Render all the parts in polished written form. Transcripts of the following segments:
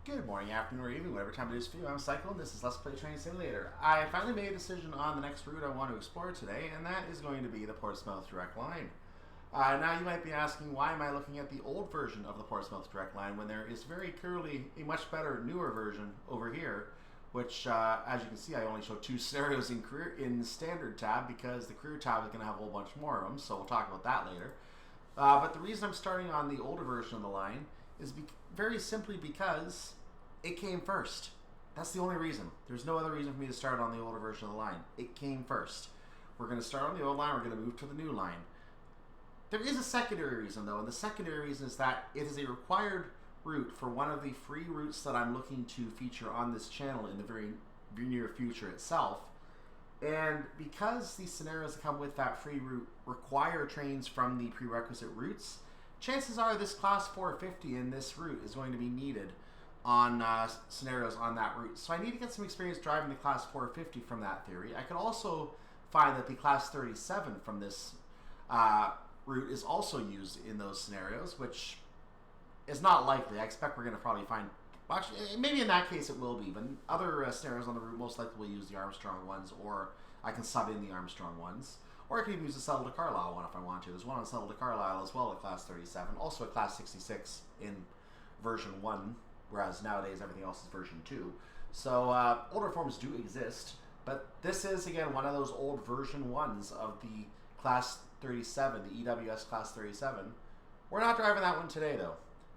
Good morning, afternoon, or evening, whatever time it is for you. I'm Cycle, and this is Let's Play Train Simulator. I finally made a decision on the next route I want to explore today, and that is going to be the Portsmouth Direct Line. Now you might be asking, why am I looking at the old version of the Portsmouth Direct Line when there is very clearly a much better, newer version over here, which, as you can see, I only show two scenarios in Standard tab because the Career tab is going to have a whole bunch more of them, so we'll talk about that later. But the reason I'm starting on the older version of the line is very simply because it came first. That's the only reason. There's no other reason for me to start on the older version of the line. It came first. We're going to start on the old line, we're going to move to the new line. There is a secondary reason, though, and the secondary reason is that it is a required route for one of the free routes that I'm looking to feature on this channel in the very near future itself. And because these scenarios that come with that free route require trains from the prerequisite routes, chances are this class 450 in this route is going to be needed on scenarios on that route. So I need to get some experience driving the class 450 from that theory. I could also find that the class 37 from this route is also used in those scenarios, which is not likely. I expect we're going to probably find... Well, actually, maybe in that case it will be, but other scenarios on the route most likely will use the Armstrong ones, or I can sub in the Armstrong ones. Or I can even use the Settle to Carlisle one if I want to. There's one on Settle to Carlisle as well at class 37, also a class 66 in version 1, whereas nowadays everything else is version 2. So older forms do exist, but this is, again, one of those old version 1s of the class 37, the EWS class 37. We're not driving that one today, though.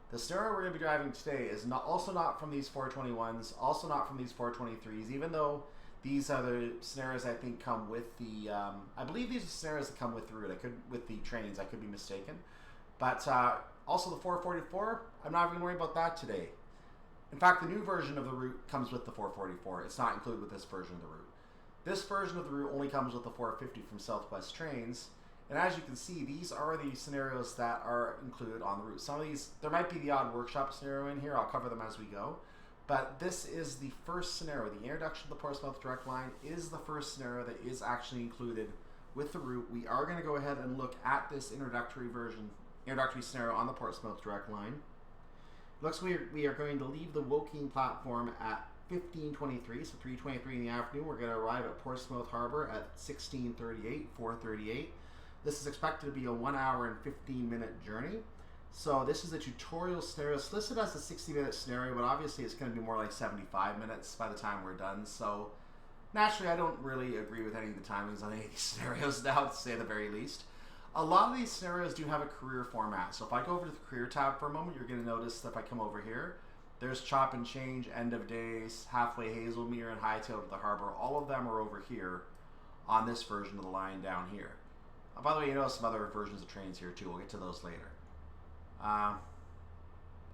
The scenario we're going to be driving today is also not from these 421s, also not from these 423s, even though these are the scenarios I think come with the... I believe these are scenarios that come with the route. With the trains, I could be mistaken. But also the 444, I'm not even worried about that today. In fact, the new version of the route comes with the 444. It's not included with this version of the route. This version of the route only comes with the 450 from Southwest Trains. And as you can see, these are the scenarios that are included on the route. Some of these, there might be the odd workshop scenario in here. I'll cover them as we go. But this is the first scenario. The introduction to the Portsmouth Direct Line is the first scenario that is actually included with the route. We are going to go ahead and look at this introductory scenario on the Portsmouth Direct Line. Looks like we are going to leave the Woking platform at 15:23, so 3:23 in the afternoon. We're going to arrive at Portsmouth Harbour at 16:38, 4:38. This is expected to be a 1 hour and 15-minute journey. So this is a tutorial scenario. It's listed as a 60-minute scenario, but obviously it's going to be more like 75 minutes by the time we're done. So naturally, I don't really agree with any of the timings on any of these scenarios now, to say the very least. A lot of these scenarios do have a career format. So if I go over to the career tab for a moment, you're going to notice that if I come over here, there's chop and change, end of days, halfway Haslemere, and hightail to the harbour. All of them are over here on this version of the line down here. By the way, you know some other versions of trains here too. We'll get to those later. Oh,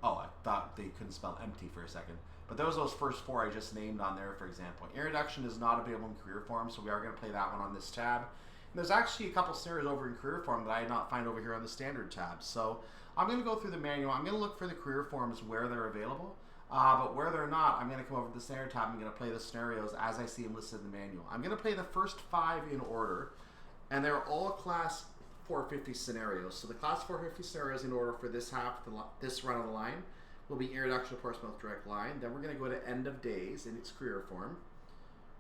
I thought they couldn't spell empty for a second. But those first four I just named on there, for example. Introduction is not available in career form, so we are going to play that one on this tab. And there's actually a couple scenarios over in career form that I did not find over here on the standard tab. So I'm going to go through the manual. I'm going to look for the career forms where they're available. But where they're not, I'm going to come over to the standard tab. I'm going to play the scenarios as I see them listed in the manual. I'm going to play the first 5 in order. And they're all class 450 scenarios. So the class 450 scenarios in order for this this run of the line will be introduction to Portsmouth Direct Line. Then we're going to go to end of days in its career form.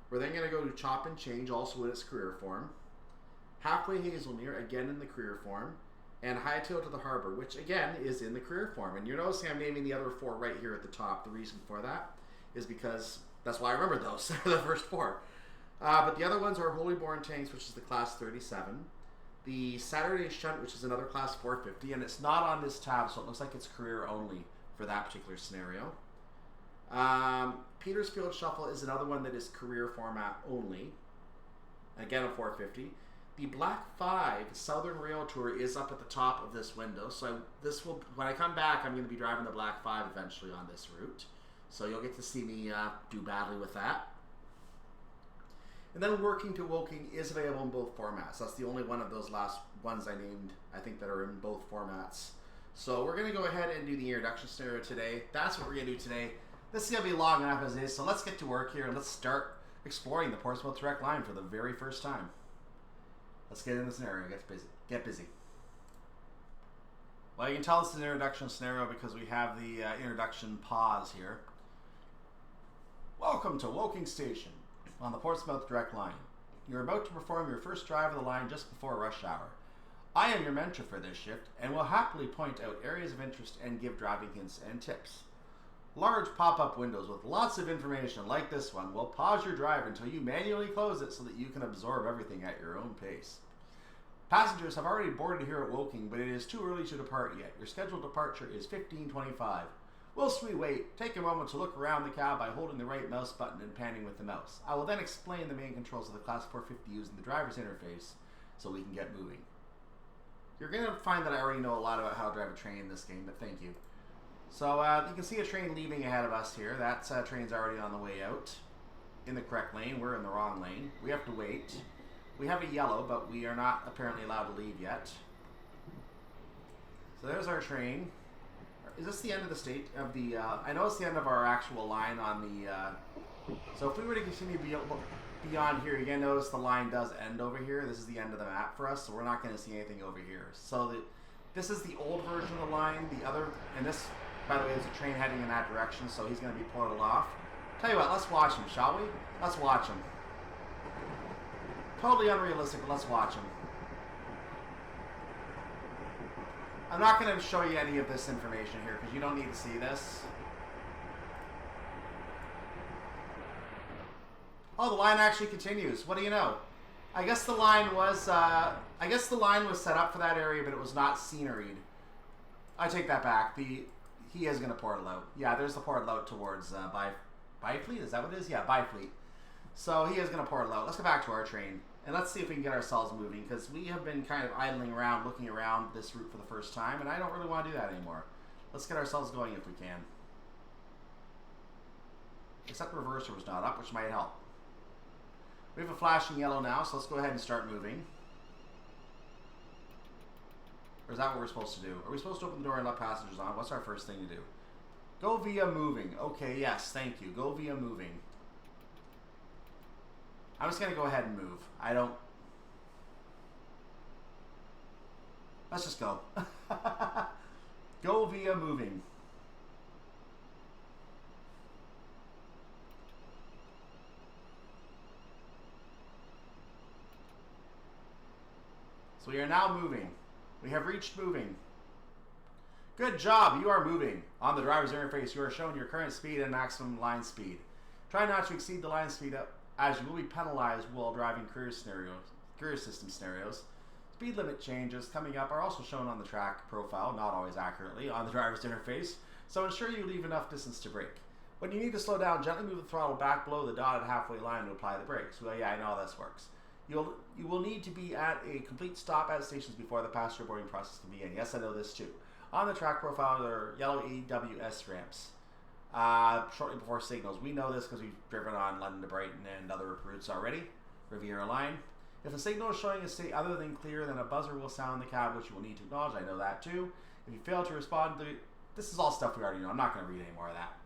We're then going to go to chop and change, also in its career form. Halfway Haslemere, again in the career form. And hightail to the harbour, which again is in the career form. And you're noticing I'm naming the other 4 right here at the top. The reason for that is because that's why I remembered those. They're the first 4. But the other ones are Holyborn Tanks, which is the class 37. The Saturday Shunt, which is another class 450. And it's not on this tab, so it looks like it's career only for that particular scenario. Petersfield Shuffle is another one that is career format only. Again, a 450. The Black 5 Southern Rail Tour is up at the top of this window. So when I come back, I'm going to be driving the Black 5 eventually on this route. So you'll get to see me do badly with that. And then Working to Woking is available in both formats. That's the only one of those last ones I named, I think, that are in both formats. So we're going to go ahead and do the introduction scenario today. That's what we're going to do today. This is going to be long enough as is, so let's get to work here and let's start exploring the Portsmouth Direct Line for the very first time. Let's get in the scenario and get busy. Well, you can tell it's an introduction scenario because we have the introduction pause here. Welcome to Woking Station on the Portsmouth Direct Line. You're about to perform your first drive of the line just before rush hour. I am your mentor for this shift and will happily point out areas of interest and give driving hints and tips. Large pop-up windows with lots of information like this one will pause your drive until you manually close it so that you can absorb everything at your own pace. Passengers have already boarded here at Woking, but it is too early to depart yet. Your scheduled departure is 15:25. Whilst we wait, take a moment to look around the cab by holding the right mouse button and panning with the mouse. I will then explain the main controls of the Class 450 using the driver's interface so we can get moving. You're going to find that I already know a lot about how to drive a train in this game, but thank you. So you can see a train leaving ahead of us here. That train's already on the way out in the correct lane. We're in the wrong lane. We have to wait. We have a yellow, but we are not apparently allowed to leave yet. So there's our train. Is this the end of the state of the? I know it's the end of our actual line on the. So if we were to continue beyond here, you're gonna notice the line does end over here. This is the end of the map for us, so we're not gonna see anything over here. So this is the old version of the line. The other, and this, by the way, is a train heading in that direction, so he's gonna be portaled off. Tell you what, let's watch him, shall we? Let's watch him. Totally unrealistic, but let's watch him. I'm not going to show you any of this information here because you don't need to see this. Oh, the line actually continues. What do you know? I guess the line was set up for that area, but it was not sceneried. I take that back. He is going to portal out. Yeah, there's the portal out towards Byfleet. Is that what it is? Yeah, Byfleet. So he is going to portal out. Let's go back to our train. And let's see if we can get ourselves moving, because we have been kind of idling around, looking around this route for the first time, and I don't really want to do that anymore. Let's get ourselves going if we can. Except the reverser was not up, which might help. We have a flashing yellow now, so let's go ahead and start moving. Or is that what we're supposed to do? Are we supposed to open the door and let passengers on? What's our first thing to do? Go via moving. Okay, yes, thank you. Go via moving. I'm just going to go ahead and move. Let's just go. Go via moving. So we are now moving. We have reached moving. Good job, you are moving. On the driver's interface, you are shown your current speed and maximum line speed. Try not to exceed the line speed up, as you will be penalized while driving career system scenarios. Speed limit changes coming up are also shown on the track profile, not always accurately, on the driver's interface, so ensure you leave enough distance to brake. When you need to slow down, gently move the throttle back below the dotted halfway line to apply the brakes. Well, yeah, I know how this works. You will need to be at a complete stop at stations before the passenger boarding process can begin. Yes, I know this too. On the track profile, there are yellow AWS ramps. Shortly before signals. We know this because we've driven on London to Brighton and other routes already. Riviera Line. If a signal is showing a state other than clear, then a buzzer will sound in the cab, which you will need to acknowledge. I know that too. If you fail to respond to this is all stuff we already know. I'm not going to read any more of that.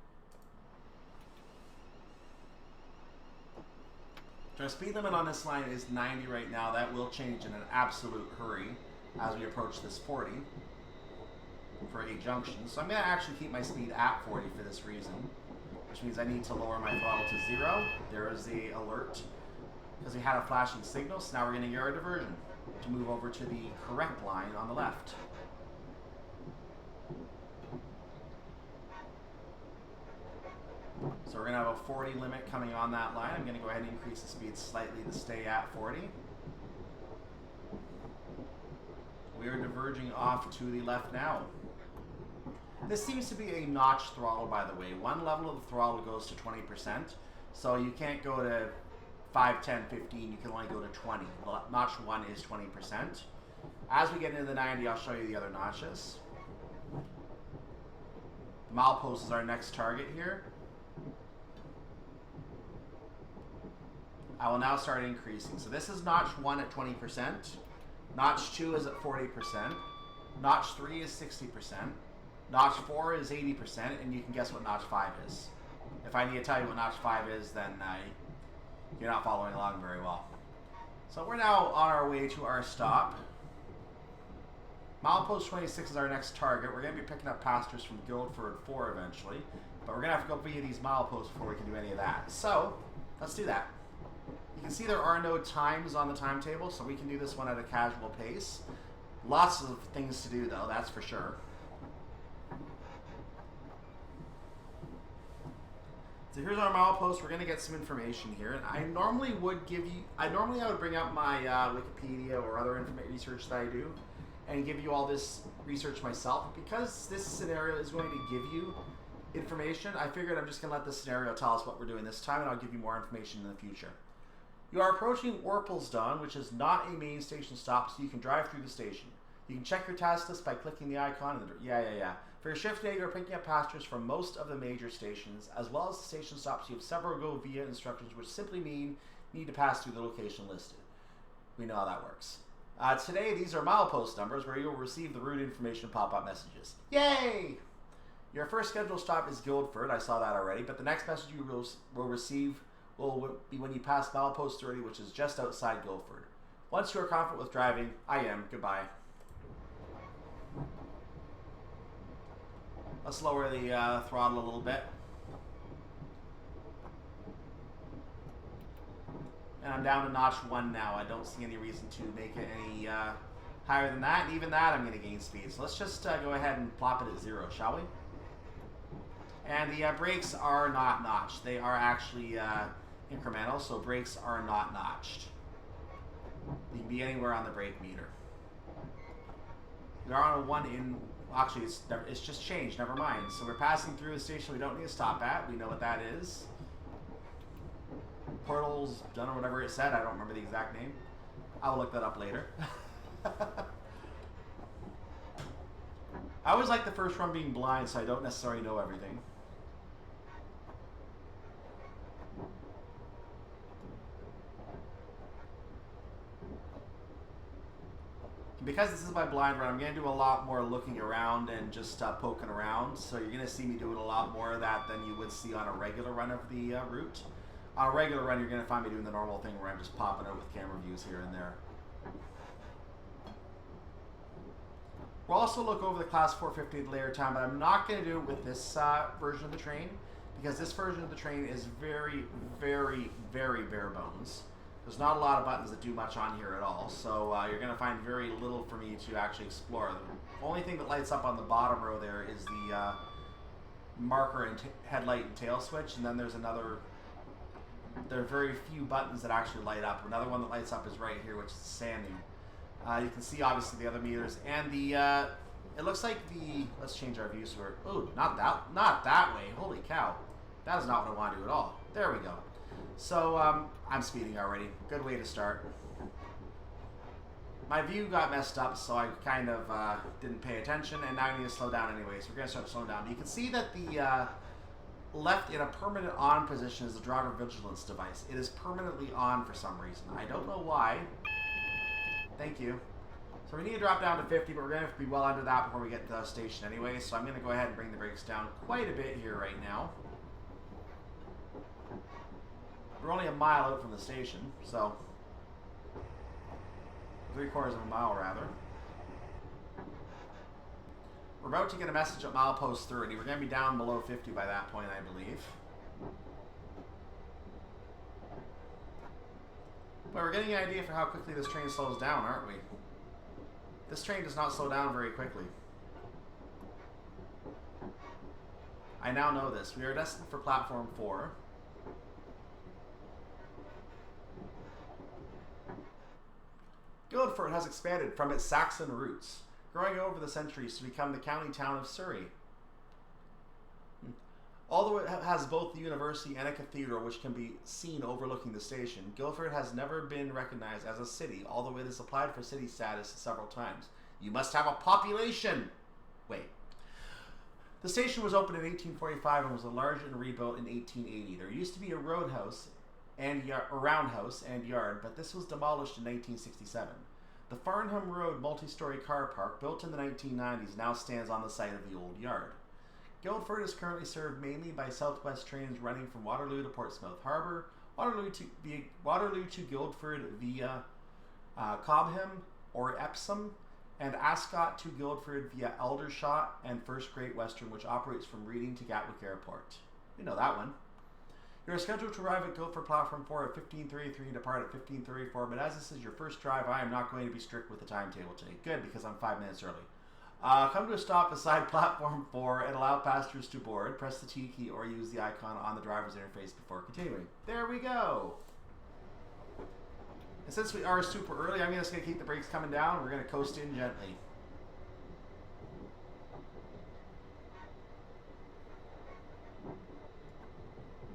So our speed limit on this line is 90 right now. That will change in an absolute hurry as we approach this 40. For a junction. So I'm going to actually keep my speed at 40 for this reason, which means I need to lower my throttle to 0. There is the alert because we had a flashing signal, so now we're going to get our diversion to move over to the correct line on the left. So we're going to have a 40 limit coming on that line. I'm going to go ahead and increase the speed slightly to stay at 40. We are diverging off to the left now. This seems to be a notch throttle, by the way. One level of the throttle goes to 20%, so you can't go to 5, 10, 15, you can only go to 20. Well, notch 1 is 20%. As we get into the 90, I'll show you the other notches. The milepost is our next target here. I will now start increasing. So this is notch 1 at 20%. Notch 2 is at 40%. Notch 3 is 60%. Notch 4 is 80%, and you can guess what notch 5 is. If I need to tell you what notch 5 is, then you're not following along very well. So we're now on our way to our stop. Milepost 26 is our next target. We're going to be picking up passengers from Guildford 4 eventually. But we're going to have to go via these mileposts before we can do any of that. So, let's do that. You can see there are no times on the timetable, so we can do this one at a casual pace. Lots of things to do, though, that's for sure. So here's our milepost. We're going to get some information here. And I normally would bring up my Wikipedia or other research that I do and give you all this research myself. Because this scenario is going to give you information, I figured I'm just going to let the scenario tell us what we're doing this time, and I'll give you more information in the future. You are approaching Worplesdon, which is not a main station stop, so you can drive through the station. You can check your task list by clicking the icon. For your shift today, you're picking up passengers from most of the major stations, as well as the station stops. You have several go via instructions, which simply mean you need to pass through the location listed. We know how that works. Today, these are milepost numbers where you'll receive the route information pop-up messages. Yay! Your first scheduled stop is Guildford. I saw that already, but the next message you will receive will be when you pass milepost 30, which is just outside Guildford. Once you are confident with driving, I am. Goodbye. Let's lower the throttle a little bit. And I'm down to notch 1 now. I don't see any reason to make it any higher than that. And even that, I'm going to gain speed. So let's just go ahead and plop it at 0, shall we? And the brakes are not notched. They are actually incremental, so brakes are not notched. You can be anywhere on the brake meter. We are on a 1 in... Actually, it's just changed. Never mind. So we're passing through a station we don't need to stop at. We know what that is. Portals, don't know whatever it said. I don't remember the exact name. I'll look that up later. I always like the first run being blind, so I don't necessarily know everything. Because this is my blind run, I'm going to do a lot more looking around and just poking around. So you're going to see me doing a lot more of that than you would see on a regular run of the route. On a regular run, you're going to find me doing the normal thing where I'm just popping out with camera views here and there. We'll also look over the Class 450 layer time, but I'm not going to do it with this version of the train, because this version of the train is very, very, very bare bones. There's not a lot of buttons that do much on here at all, so you're going to find very little for me to actually explore. The only thing that lights up on the bottom row there is the marker and headlight and tail switch, and then there's another... There are very few buttons that actually light up. Another one that lights up is right here, which is sanding. You can see obviously the other meters, and the it looks like the... Let's change our view so we're... Ooh, not that way. Holy cow. That is not what I want to do at all. There we go. So, I'm speeding already. Good way to start. My view got messed up, so I kind of didn't pay attention, and now I need to slow down anyway, so we're going to start slowing down. But you can see that the left in a permanent on position is the driver vigilance device. It is permanently on for some reason. I don't know why. Thank you. So we need to drop down to 50, but we're going to have to be well under that before we get to the station anyway, so I'm going to go ahead and bring the brakes down quite a bit here right now. We're only a mile out from the station, so 3/4 of a mile rather. We're about to get a message at milepost 30. We're going to be down below 50 by that point, I believe. But we're getting an idea for how quickly this train slows down, aren't we? This train does not slow down very quickly. I now know this. We are destined for platform 4. Guildford has expanded from its Saxon roots, growing over the centuries to become the county town of Surrey. Although it has both the university and a cathedral which can be seen overlooking the station, Guildford has never been recognized as a city, although it has applied for city status several times. You must have a population! Wait. The station was opened in 1845 and was enlarged and rebuilt in 1880. There used to be a roundhouse and yard, but this was demolished in 1967. The Farnham Road multi-story car park, built in the 1990s, now stands on the site of the old yard. Guildford is currently served mainly by Southwest trains running from Waterloo to Portsmouth Harbour, Waterloo to Guildford via Cobham or Epsom, and Ascot to Guildford via Aldershot and First Great Western, which operates from Reading to Gatwick Airport. You know that one. You're scheduled to arrive at Guildford Platform 4 at 15:33 and depart at 15:34, but as this is your first drive, I am not going to be strict with the timetable today. Good, because I'm 5 minutes early. Come to a stop beside Platform 4 and allow passengers to board. Press the T key or use the icon on the driver's interface before continuing. There we go. And since we are super early, I'm just going to keep the brakes coming down. We're going to coast in gently.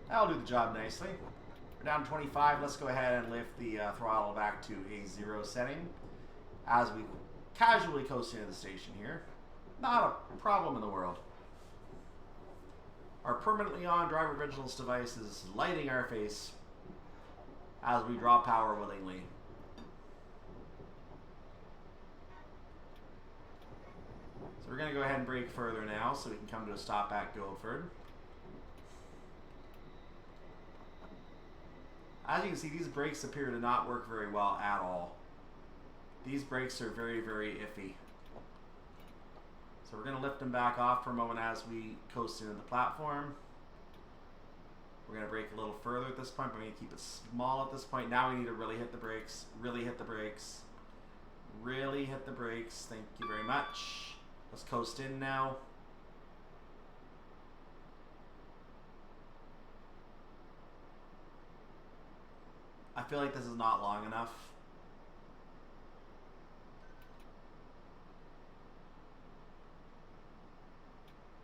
That'll do the job nicely. We're down to 25. Let's go ahead and lift the throttle back to a 0 setting as we casually coast into the station here. Not a problem in the world. Our permanently on driver vigilance device is lighting our face as we draw power willingly. So we're going to go ahead and brake further now so we can come to a stop at Guildford. As you can see, these brakes appear to not work very well at all. These brakes are very, very iffy. So we're going to lift them back off for a moment as we coast into the platform. We're going to brake a little further at this point, but we're going to keep it small at this point. Now we need to really hit the brakes, really hit the brakes, really hit the brakes. Thank you very much. Let's coast in now. I feel like this is not long enough.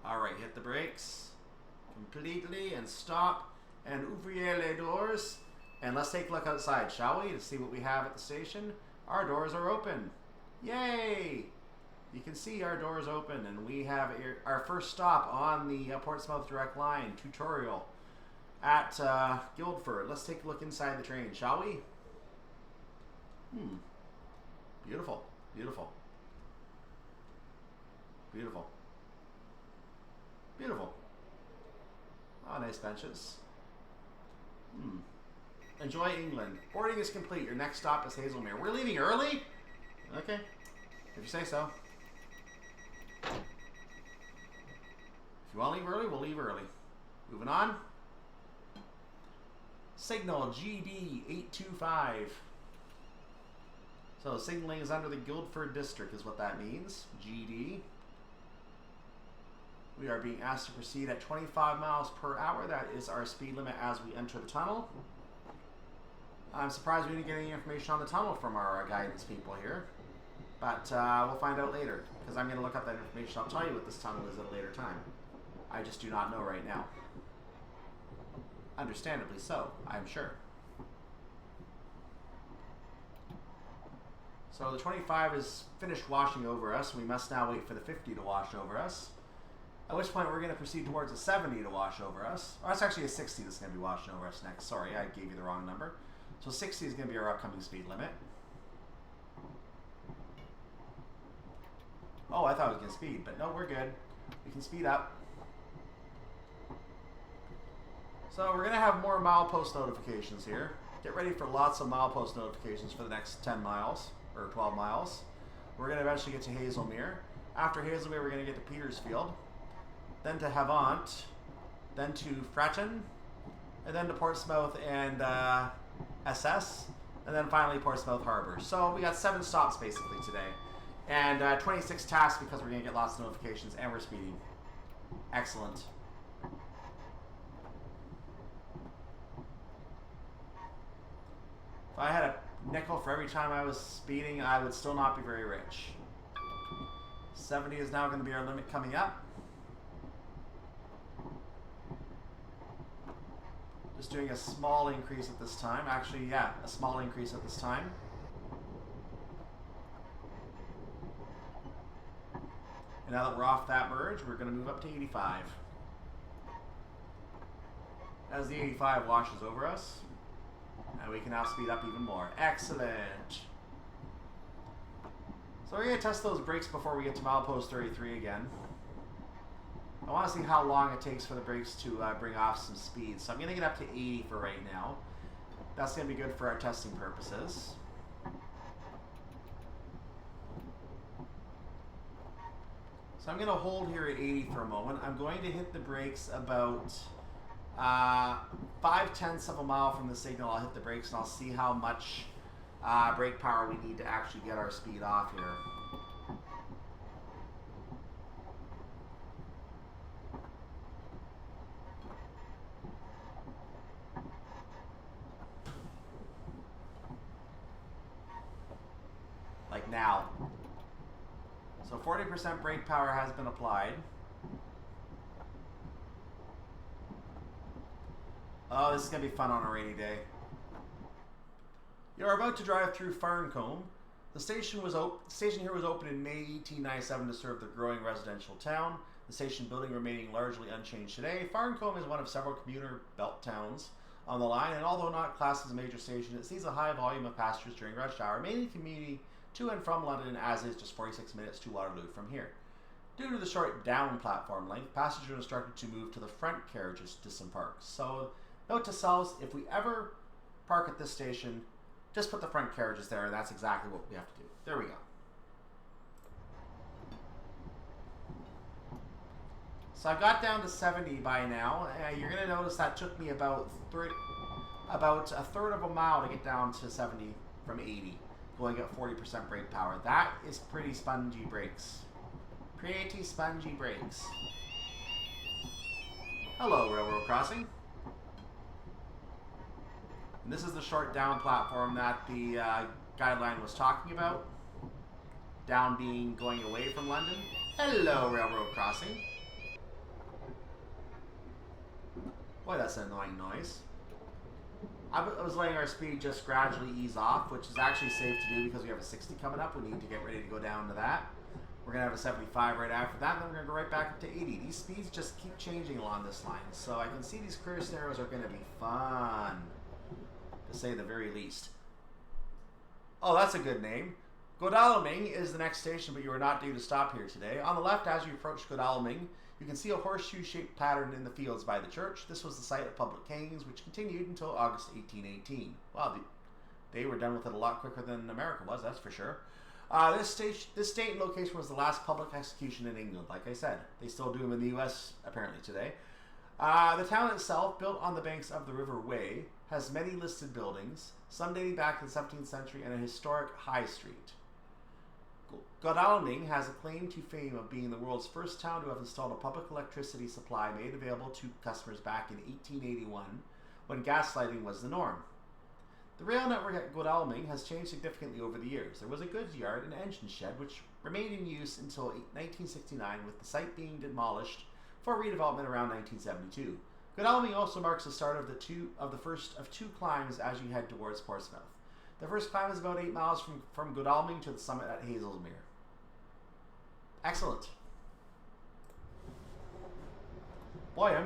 Alright, hit the brakes completely and stop and ouvriez les doors. And let's take a look outside, shall we, to see what we have at the station. Our doors are open. Yay! You can see our doors open, and we have our first stop on the Portsmouth Direct Line tutorial at Guildford. Let's take a look inside the train, shall we? Beautiful, beautiful, beautiful, beautiful. Oh, nice benches. Enjoy England. Boarding is complete. Your next stop is Haslemere. We're leaving early? Okay, if you say so. If you want to leave early, we'll leave early. Moving on. Signal GD825. So signaling is under the Guildford district is what that means. GD. We are being asked to proceed at 25 miles per hour. That is our speed limit as we enter the tunnel. I'm surprised we didn't get any information on the tunnel from our guidance people here. But we'll find out later, because I'm going to look up that information. I'll tell you what this tunnel is at a later time. I just do not know right now. Understandably so, I'm sure. So the 25 is finished washing over us. We must now wait for the 50 to wash over us. At which point we're going to proceed towards a 70 to wash over us. Oh, that's actually a 60 that's going to be washing over us next. Sorry, I gave you the wrong number. So 60 is going to be our upcoming speed limit. Oh, I thought it was going to speed, but no, we're good. We can speed up. So we're going to have more milepost notifications here. Get ready for lots of milepost notifications for the next 10 miles, or 12 miles. We're going to eventually get to Haslemere. After Haslemere, we're going to get to Petersfield, then to Havant, then to Fratton, and then to Portsmouth and SS, and then finally Portsmouth Harbour. So we got 7 stops basically today. And 26 tasks because we're going to get lots of notifications and we're speeding. Excellent. If I had a nickel for every time I was speeding, I would still not be very rich. 70 is now going to be our limit coming up. Just doing a small increase at this time. Actually, yeah, a small increase at this time. And now that we're off that merge, we're going to move up to 85. As the 85 washes over us, and we can now speed up even more. Excellent. So we're going to test those brakes before we get to milepost 33 again. I want to see how long it takes for the brakes to bring off some speed. So I'm going to get up to 80 for right now. That's going to be good for our testing purposes. So I'm going to hold here at 80 for a moment. I'm going to hit the brakes about 5/10 of a mile from the signal. I'll hit the brakes and I'll see how much brake power we need to actually get our speed off here. Like now. So 40% brake power has been applied. Oh, this is going to be fun on a rainy day. You're about to drive through Farncombe. The station here was opened in May 1897 to serve the growing residential town. The station building remaining largely unchanged today. Farncombe is one of several commuter belt towns on the line, and although not classed as a major station, it sees a high volume of passengers during rush hour, mainly commuting to and from London, as is just 46 minutes to Waterloo from here. Due to the short down platform length, passengers are instructed to move to the front carriages to disembark. So, note to selves, if we ever park at this station, just put the front carriages there, and that's exactly what we have to do. There we go. So I got down to 70 by now. You're going to notice that took me about a third of a mile to get down to 70 from 80, going at 40% brake power. That is pretty spongy brakes. Pretty spongy brakes. Hello, railroad crossing. And this is the short down platform that the guideline was talking about. Down being going away from London. Hello, railroad crossing. Boy, that's an annoying noise. I was letting our speed just gradually ease off, which is actually safe to do because we have a 60 coming up. We need to get ready to go down to that. We're going to have a 75 right after that, and then we're going to go right back up to 80. These speeds just keep changing along this line, so I can see these career scenarios are going to be fun, to say the very least. Oh, that's a good name. Godalming is the next station, but you are not due to stop here today. On the left, as you approach Godalming, you can see a horseshoe-shaped pattern in the fields by the church. This was the site of public hangings, which continued until August 1818. Wow, they were done with it a lot quicker than America was, that's for sure. This state and location was the last public execution in England, like I said. They still do them in the U.S., apparently, today. The town itself, built on the banks of the River Wey, has many listed buildings, some dating back to the 17th century, and a historic high street. Godalming has a claim to fame of being the world's first town to have installed a public electricity supply made available to customers back in 1881, when gaslighting was the norm. The rail network at Godalming has changed significantly over the years. There was a goods yard and engine shed which remained in use until 1969, with the site being demolished for redevelopment around 1972. Godalming also marks the start of the first of two climbs as you head towards Portsmouth. The first climb is about 8 miles from Godalming to the summit at Haslemere. Excellent. Boy,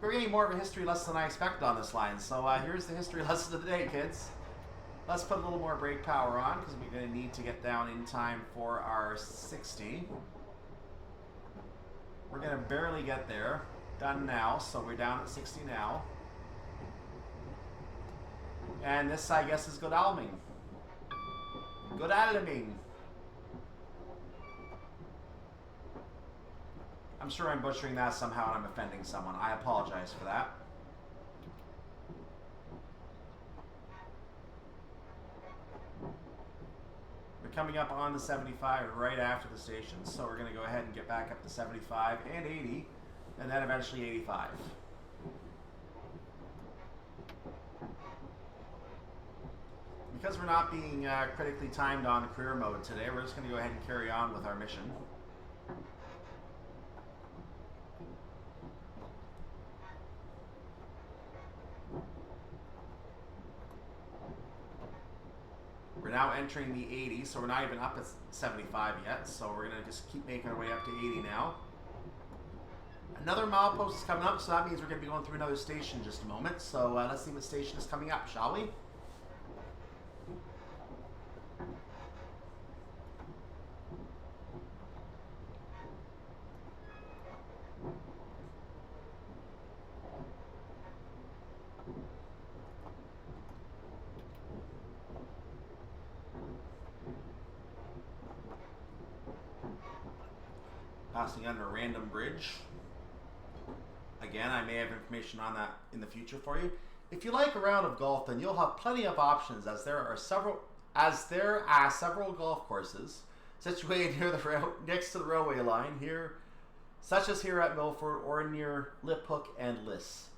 we're getting more of a history lesson than I expected on this line. So here's the history lesson of the day, kids. Let's put a little more brake power on because we're going to need to get down in time for our 60. We're going to barely get there. Done now, so we're down at 60 now. And this, I guess, is Godalming. Godalming. I'm sure I'm butchering that somehow and I'm offending someone. I apologize for that. We're coming up on the 75 right after the station, so we're going to go ahead and get back up to 75 and 80, and then eventually 85. Because we're not being critically timed on career mode today, we're just going to go ahead and carry on with our mission. We're now entering the 80s, so we're not even up at 75 yet, so we're going to just keep making our way up to 80 now. Another milepost is coming up, so that means we're going to be going through another station in just a moment. So let's see what station is coming up, shall we? passing under a random bridge. Again, I may have information on that in the future for you. If you like a round of golf, then you'll have plenty of options, as there are several golf courses situated next to the railway line here, such as here at Milford or near Liphook and Liss.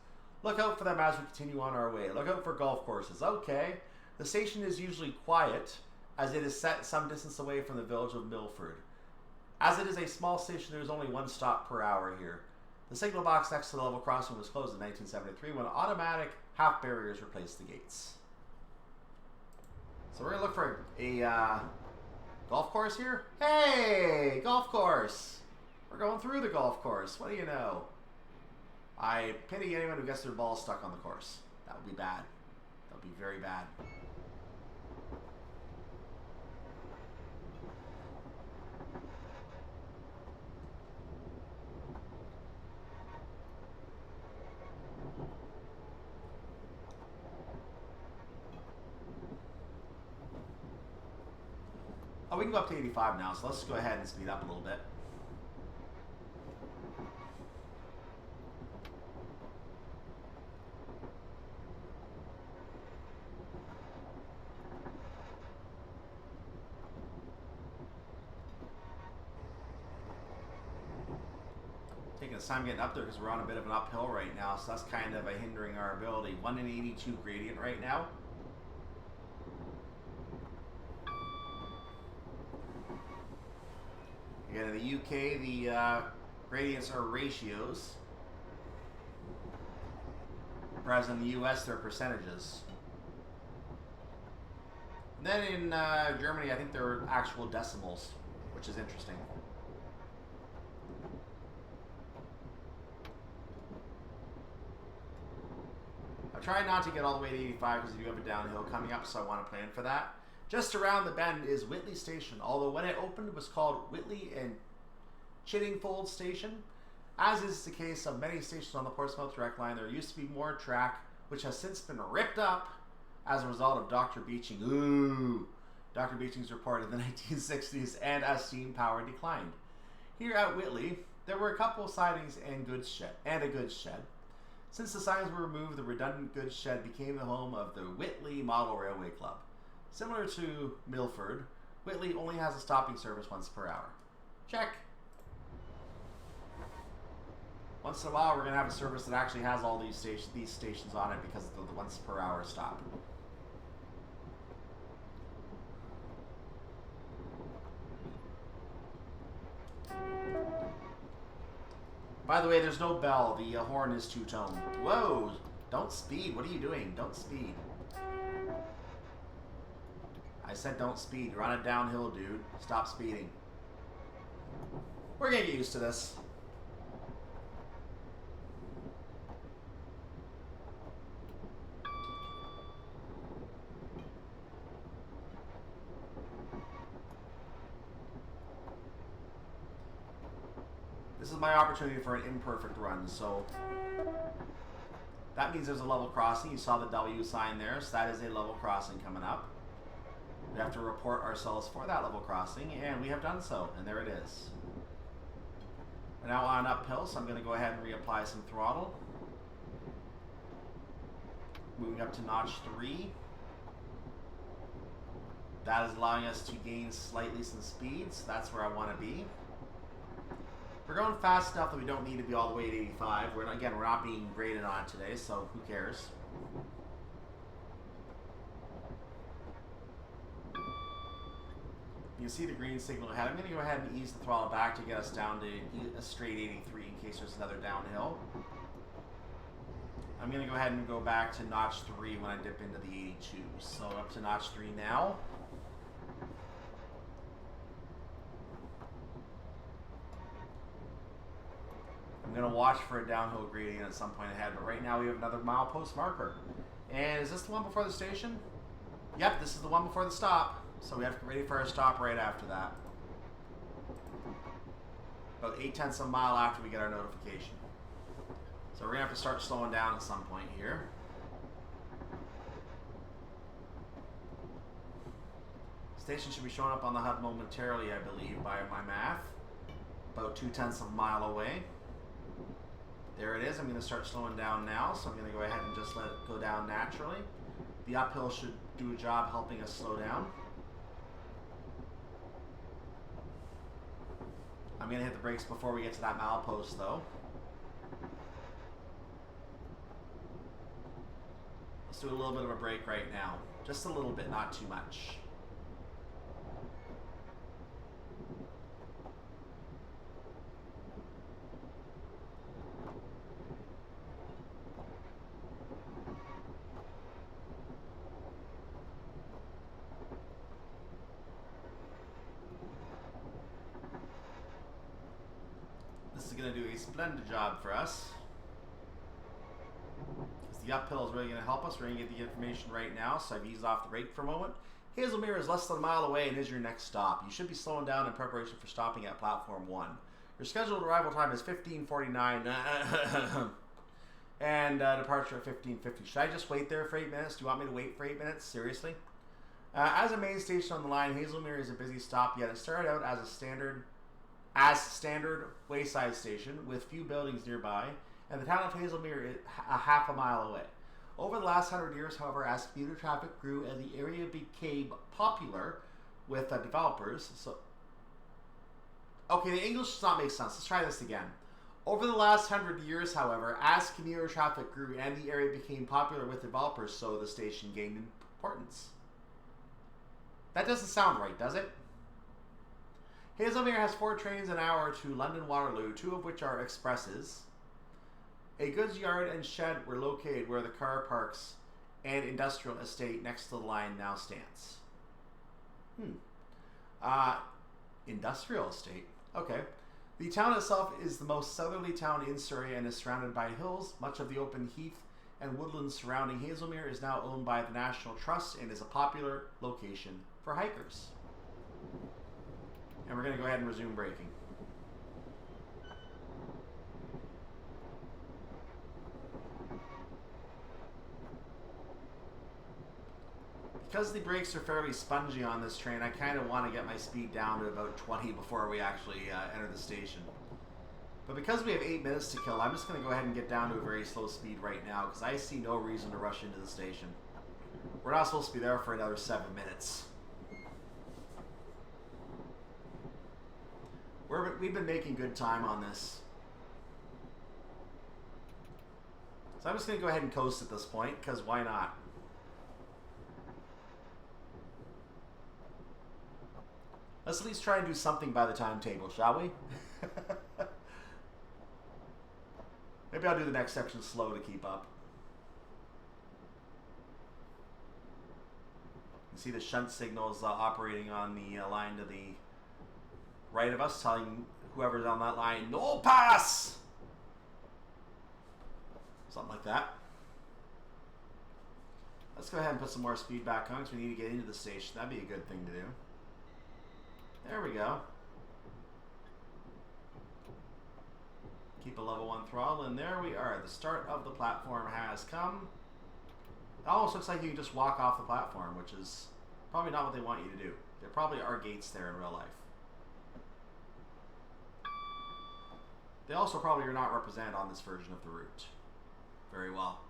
Look out for them as we continue on our way. Look out for golf courses. Okay, the station is usually quiet, as it is set some distance away from the village of Milford. As it is a small station, there is only one stop per hour here. The signal box next to the level crossing was closed in 1973 when automatic half barriers replaced the gates. So we're going to look for a golf course here. Hey, golf course! We're going through the golf course. What do you know? I pity anyone who gets their ball stuck on the course. That would be bad. That would be very bad. Oh, we can go up to 85 now, so let's just go ahead and speed up a little bit. Taking this time getting up there because we're on a bit of an uphill right now, so that's kind of hindering our ability. 1 in 82 gradient right now. Again, in the UK, the gradients are ratios. Whereas in the US, they're percentages. And then in Germany, I think they're actual decimals, which is interesting. I'm trying not to get all the way to 85 because you do have a downhill coming up, so I want to plan for that. Just around the bend is Whitley Station, although when it opened it was called Whitley and Chiddingfold Station. As is the case of many stations on the Portsmouth Direct Line, there used to be more track, which has since been ripped up as a result of Dr. Beeching. Ooh! Dr. Beeching's report in the 1960s, and as steam power declined. Here at Whitley, there were a couple of sidings and a goods shed. Since the signs were removed, the redundant goods shed became the home of the Whitley Model Railway Club. Similar to Milford, Whitley only has a stopping service once per hour. Check. Once in a while, we're going to have a service that actually has all these stations on it because of the once per hour stop. By the way, there's no bell. The horn is two-tone. Whoa! Don't speed. What are you doing? Don't speed. I said don't speed. You're on a downhill, dude. Stop speeding. We're gonna get used to this. This is my opportunity for an imperfect run, so that means there's a level crossing. You saw the W sign there, so that is a level crossing coming up. We have to report ourselves for that level crossing, and we have done so, and there it is. We're now on uphill, so I'm going to go ahead and reapply some throttle. Moving up to notch 3. That is allowing us to gain slightly some speed, so that's where I want to be. We're going fast enough that we don't need to be all the way at 85. We're not being graded on today, so who cares? You can see the green signal ahead. I'm going to go ahead and ease the throttle back to get us down to a straight 83 in case there's another downhill. I'm going to go ahead and go back to notch 3 when I dip into the 82. So up to notch 3 now. I'm going to watch for a downhill gradient at some point ahead, but right now we have another milepost marker. And is this the one before the station? Yep, this is the one before the stop. So we have to get ready for our stop right after that. About 0.8 of a mile after we get our notification. So we're going to have to start slowing down at some point here. Station should be showing up on the HUD momentarily, I believe, by my math. About 2/10 of a mile away. There it is. I'm going to start slowing down now, so I'm going to go ahead and just let it go down naturally. The uphill should do a job helping us slow down. I'm going to hit the brakes before we get to that milepost, though. Let's do a little bit of a brake right now. Just a little bit, not too much. This is going to do a splendid job for us. The uphill is really going to help us. We're going to get the information right now, so I've eased off the brake for a moment. Haslemere is less than a mile away and is your next stop. You should be slowing down in preparation for stopping at platform 1. Your scheduled arrival time is 15:49 and departure at 15:50. Should I just wait there for 8 minutes? Do you want me to wait for 8 minutes? Seriously? As a main station on the line, Haslemere is a busy stop, yet it started out as a standard wayside station with few buildings nearby, and the town of Haslemere is a half a mile away. Over the last 100 years, however, as commuter traffic grew and the area became popular with developers, okay, the English does not make sense. Let's try this again. Over the last 100 years, however, as commuter traffic grew and the area became popular with developers, so the station gained importance. That doesn't sound right, does it? Haslemere has 4 trains an hour to London Waterloo, 2 of which are expresses. A goods yard and shed were located where the car parks and industrial estate next to the line now stands. Industrial estate. Okay. The town itself is the most southerly town in Surrey and is surrounded by hills. Much of the open heath and woodlands surrounding Haslemere is now owned by the National Trust and is a popular location for hikers. And we're going to go ahead and resume braking. Because the brakes are fairly spongy on this train, I kind of want to get my speed down to about 20 before we actually enter the station. But because we have 8 minutes to kill, I'm just going to go ahead and get down to a very slow speed right now, because I see no reason to rush into the station. We're not supposed to be there for another 7 minutes. We've been making good time on this. So I'm just going to go ahead and coast at this point, because why not? Let's at least try and do something by the timetable, shall we? Maybe I'll do the next section slow to keep up. You see the shunt signals operating on the line to the right of us, telling whoever's on that line, no pass! Something like that. Let's go ahead and put some more speed back on because we need to get into the station. That'd be a good thing to do. There we go. Keep a level 1 throttle, and there we are. The start of the platform has come. It almost looks like you can just walk off the platform, which is probably not what they want you to do. There probably are gates there in real life. They also probably are not represented on this version of the route very well.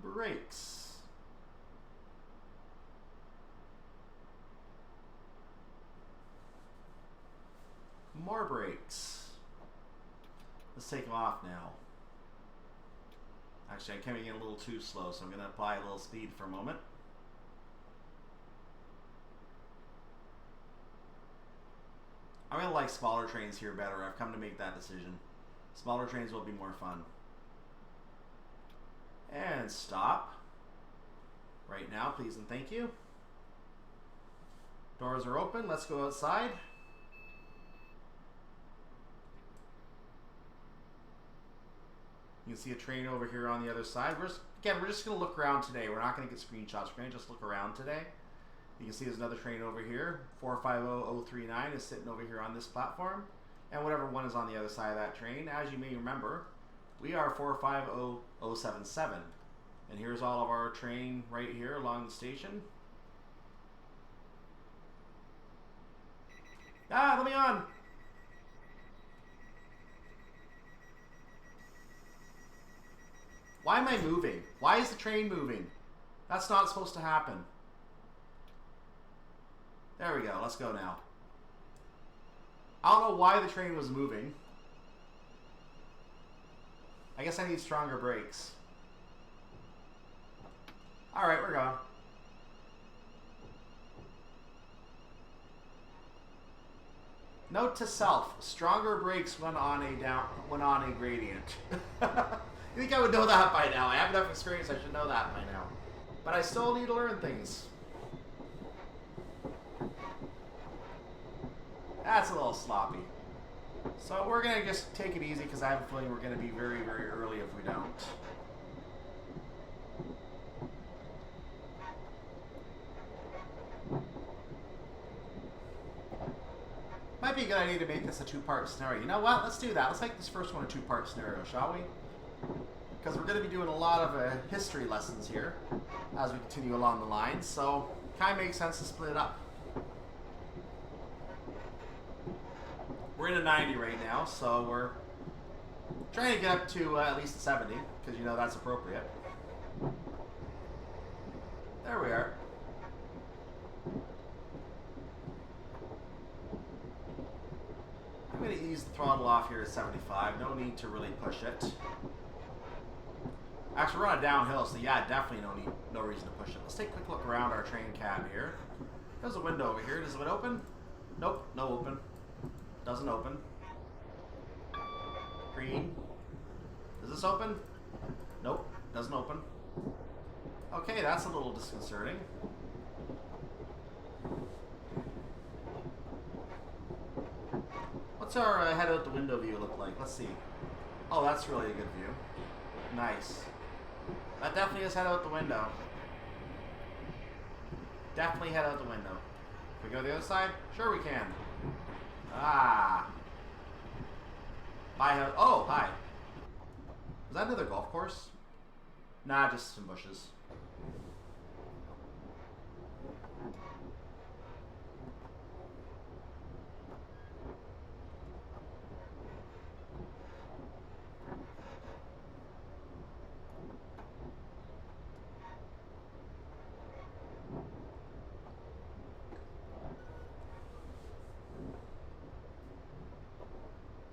Brakes. More brakes. Let's take them off now. Actually, I'm coming in a little too slow, so I'm going to apply a little speed for a moment. I'm going to like smaller trains here better. I've come to make that decision. Smaller trains will be more fun. And stop. Right now, please and thank you. Doors are open. Let's go outside. You can see a train over here on the other side. We're just going to look around today. We're not going to get screenshots. We're going to just look around today. You can see there's another train over here. 450039 is sitting over here on this platform. And whatever one is on the other side of that train. As you may remember, we are 450077. And here's all of our train right here along the station. Ah, let me on! Why am I moving? Why is the train moving? That's not supposed to happen. There we go. Let's go now. I don't know why the train was moving. I guess I need stronger brakes. Alright, we're going. Note to self, stronger brakes when on a gradient. You think I would know that by now? I have enough experience, I should know that by now. But I still need to learn things. That's a little sloppy. So we're going to just take it easy because I have a feeling we're going to be very, very early if we don't. Might be a good idea to make this a two-part scenario. You know what? Let's do that. Let's make this first one a two-part scenario, shall we? Because we're going to be doing a lot of history lessons here as we continue along the line. So kind of makes sense to split it up. We're in a 90 right now, so we're trying to get up to at least 70, because you know that's appropriate. There we are. I'm going to ease the throttle off here at 75. No need to really push it. Actually, we're on a downhill, so yeah, definitely no reason to push it. Let's take a quick look around our train cab here. There's a window over here. Does it open? Nope, no open. Doesn't open. Green. Does this open? Nope, doesn't open. Okay, that's a little disconcerting. What's our head out the window view look like? Let's see. Oh, that's really a good view. Nice. That definitely is head out the window. Definitely head out the window. Can we go to the other side? Sure we can. Ah. Bye. Oh, hi. Was that another golf course? Nah, just some bushes.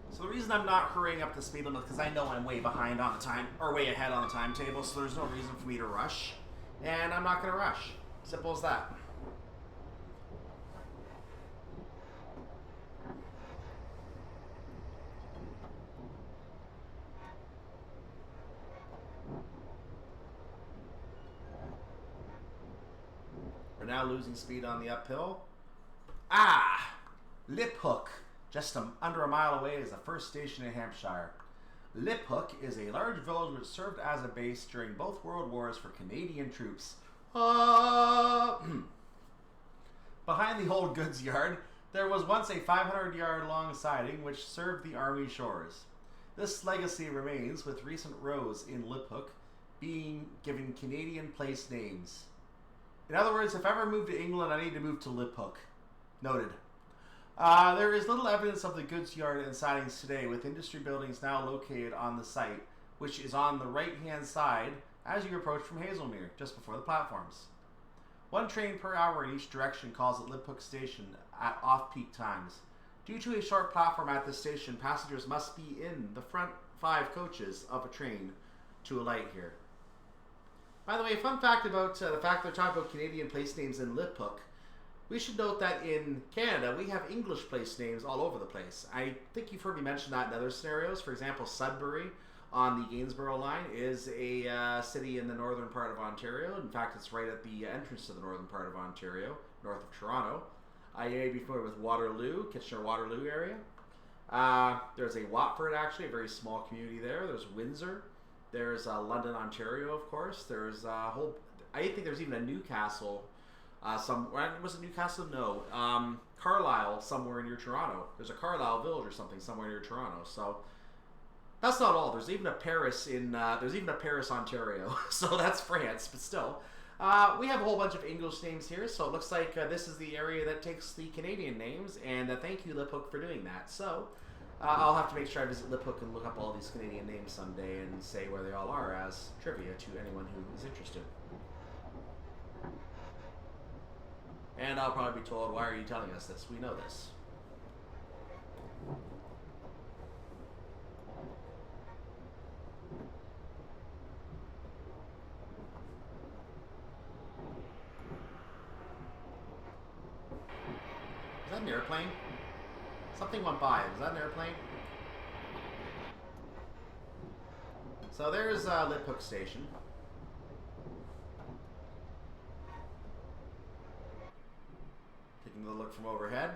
So the reason I'm not hurrying up the speed limit is because I know I'm way behind on the time, or way ahead on the timetable, so there's no reason for me to rush. And I'm not going to rush. Simple as that. We're now losing speed on the uphill. Ah! Lip Hook. Just under a mile away is the first station in Hampshire. Lip Hook is a large village which served as a base during both World Wars for Canadian troops. Behind the old goods yard, there was once a 500-yard long siding which served the Army shores. This legacy remains, with recent rows in Lip Hook being given Canadian place names. In other words, if I ever move to England, I need to move to Lip Hook. Noted. There is little evidence of the goods yard and sidings today, with industry buildings now located on the site, which is on the right-hand side as you approach from Haslemere, just before the platforms. One train per hour in each direction calls at Lip Hook Station at off-peak times. Due to a short platform at this station, passengers must be in the front 5 coaches of a train to alight here. By the way, fun fact about the fact they're talking about Canadian place names in Lip Hook. We should note that in Canada, we have English place names all over the place. I think you've heard me mention that in other scenarios. For example, Sudbury on the Gainsborough line is a city in the northern part of Ontario. In fact, it's right at the entrance to the northern part of Ontario, north of Toronto. You may be familiar with Waterloo, Kitchener-Waterloo area. There's a Watford, actually, a very small community there. There's Windsor. There's London, Ontario, of course. There's a whole... I think there's even a Newcastle... was it Newcastle? No. Carlisle, somewhere near Toronto. There's a Carlisle village or something somewhere near Toronto. So That's not all. There's even a Paris Ontario. So that's France, but still. We have a whole bunch of English names here, so it looks like this is the area that takes the Canadian names, and thank you, Liphook, for doing that. So I'll have to make sure I visit Liphook and look up all these Canadian names someday and say where they all are as trivia to anyone who is interested. And I'll probably be told, why are you telling us this? We know this. Is that an airplane? Something went by. Was that an airplane? So there's Liphook Station. Taking a look from overhead.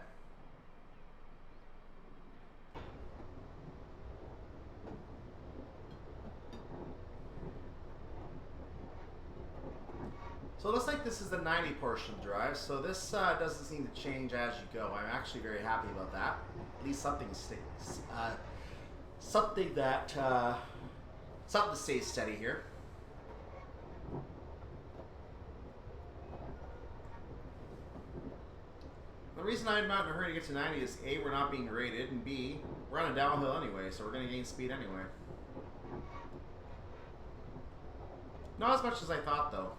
So it looks like this is the 90 portion of the drive, so this doesn't seem to change as you go. I'm actually very happy about that. At least something stays steady here. The reason I'm not in a hurry to get to 90 is A, we're not being rated, and B, we're on a downhill anyway, so we're going to gain speed anyway. Not as much as I thought, though.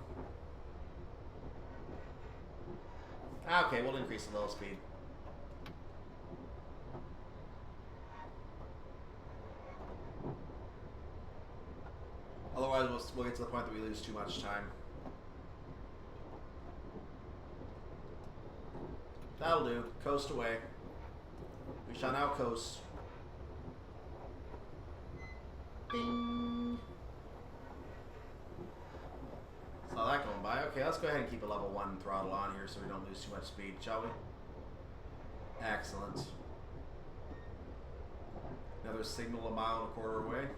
Okay, we'll increase the little speed. Otherwise, we'll get to the point that we lose too much time. That'll do. Coast away. We shall now coast. Ding! Saw that going by. Okay, let's go ahead and keep a level 1 throttle on here so we don't lose too much speed, shall we? Excellent. Another signal 1.25 miles away.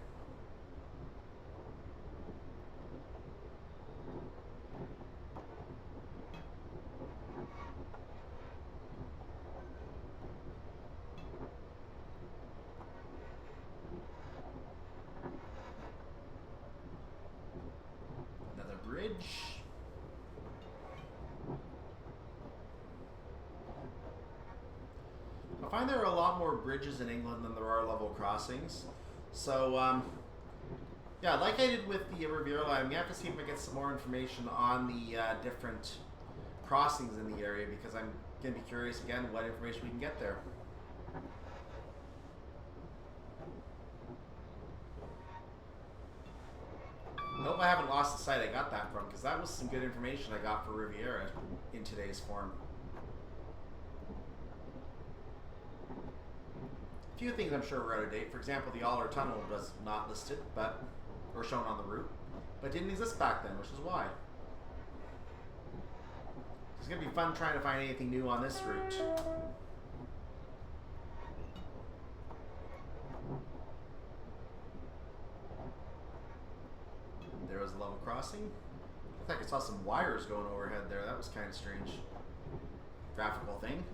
Another bridge. I find there are a lot more bridges in England than there are level crossings. So, yeah, like I did with the Riviera Line, we have to see if I get some more information on the different crossings in the area, because I'm going to be curious again what information we can get there. I hope I haven't lost the site I got that from, because that was some good information I got for Riviera in today's form. A few things I'm sure are out of date. For example, the Aller Tunnel was not listed, or shown on the route, but didn't exist back then, which is why. It's going to be fun trying to find anything new on this route. There was a level crossing. I think I saw some wires going overhead there. That was kind of strange. Graphical thing.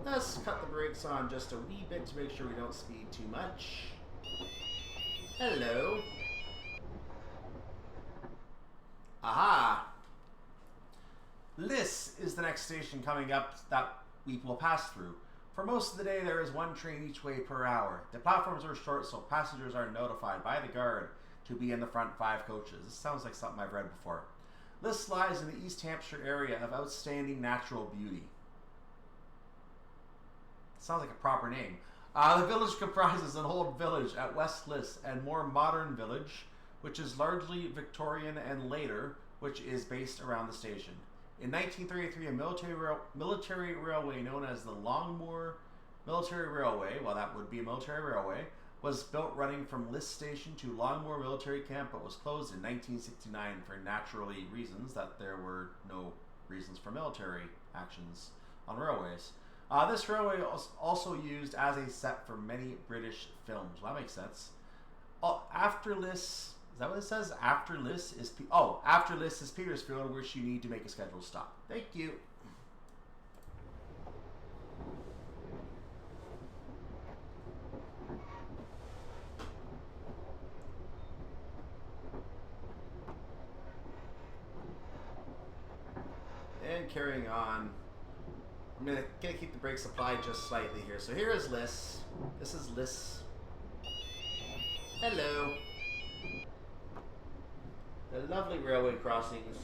Let's cut the brakes on just a wee bit to make sure we don't speed too much. Hello. Aha! Liss is the next station coming up that we will pass through. For most of the day, there is one train each way per hour. The platforms are short, so passengers are notified by the guard to be in the front 5 coaches. This sounds like something I've read before. Liss lies in the East Hampshire area of outstanding natural beauty. Sounds like a proper name. The village comprises an old village at West Liss and more modern village, which is largely Victorian and later, which is based around the station. In 1933, a military railway known as the Longmoor Military Railway, well, that would be a military railway, was built running from Liss Station to Longmoor Military Camp, but was closed in 1969 for naturally reasons that there were no reasons for military actions on railways. This railway was also used as a set for many British films. Well, that makes sense. After Liss, is that what it says? After Liss is after Liss is Petersfield, which you need to make a scheduled stop. Thank you. carrying on. I'm gonna keep the brakes applied just slightly here. So here is Liss. This is Liss. Hello. The lovely railway crossings.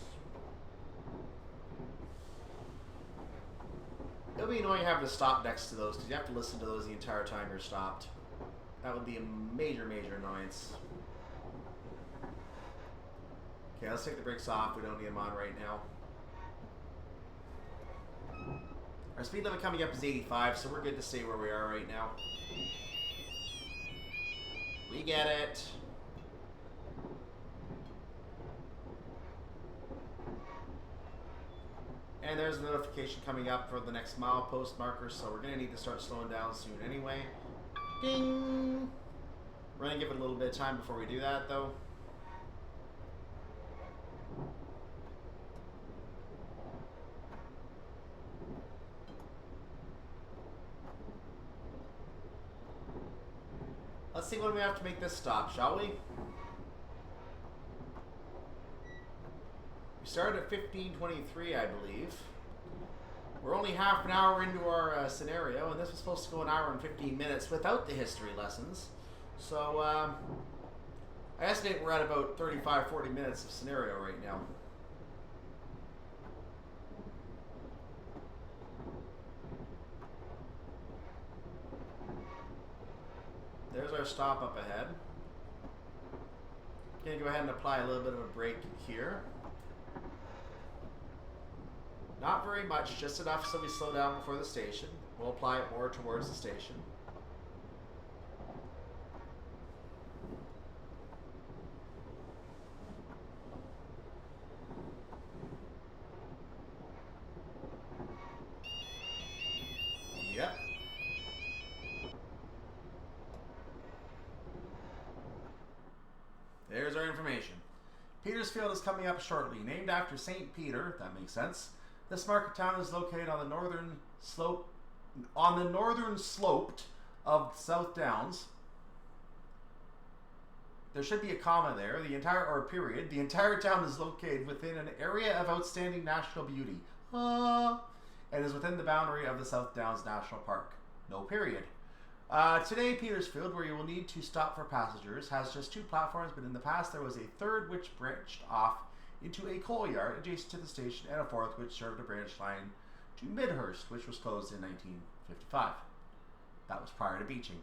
It'll be annoying having to stop next to those because you have to listen to those the entire time you're stopped. That would be a major, major annoyance. Okay, let's take the brakes off. We don't need them on right now. Our speed limit coming up is 85, so we're good to stay where we are right now. We get it. And there's a notification coming up for the next milepost marker, so we're going to need to start slowing down soon anyway. Ding! We're going to give it a little bit of time before we do that, though. Let's see when we have to make this stop, shall we? We started at 15:23, I believe. We're only half an hour into our scenario, and this was supposed to go an hour and 15 minutes without the history lessons. So, I estimate we're at about 35-40 minutes of scenario right now. There's our stop up ahead. Gonna go ahead and apply a little bit of a brake here. Not very much, just enough so we slow down before the station. We'll apply it more towards the station. Yep. There's our information. Petersfield is coming up shortly. Named after St. Peter, that makes sense. This market town is located on the northern slope of South Downs. There should be a comma there. The entire town is located within an area of outstanding national beauty. And is within the boundary of the South Downs National Park. No period. Today, Petersfield, where you will need to stop for passengers, has just 2 platforms, but in the past there was a third which branched off into a coal yard adjacent to the station, and a fourth which served a branch line to Midhurst, which was closed in 1955. That was prior to beaching.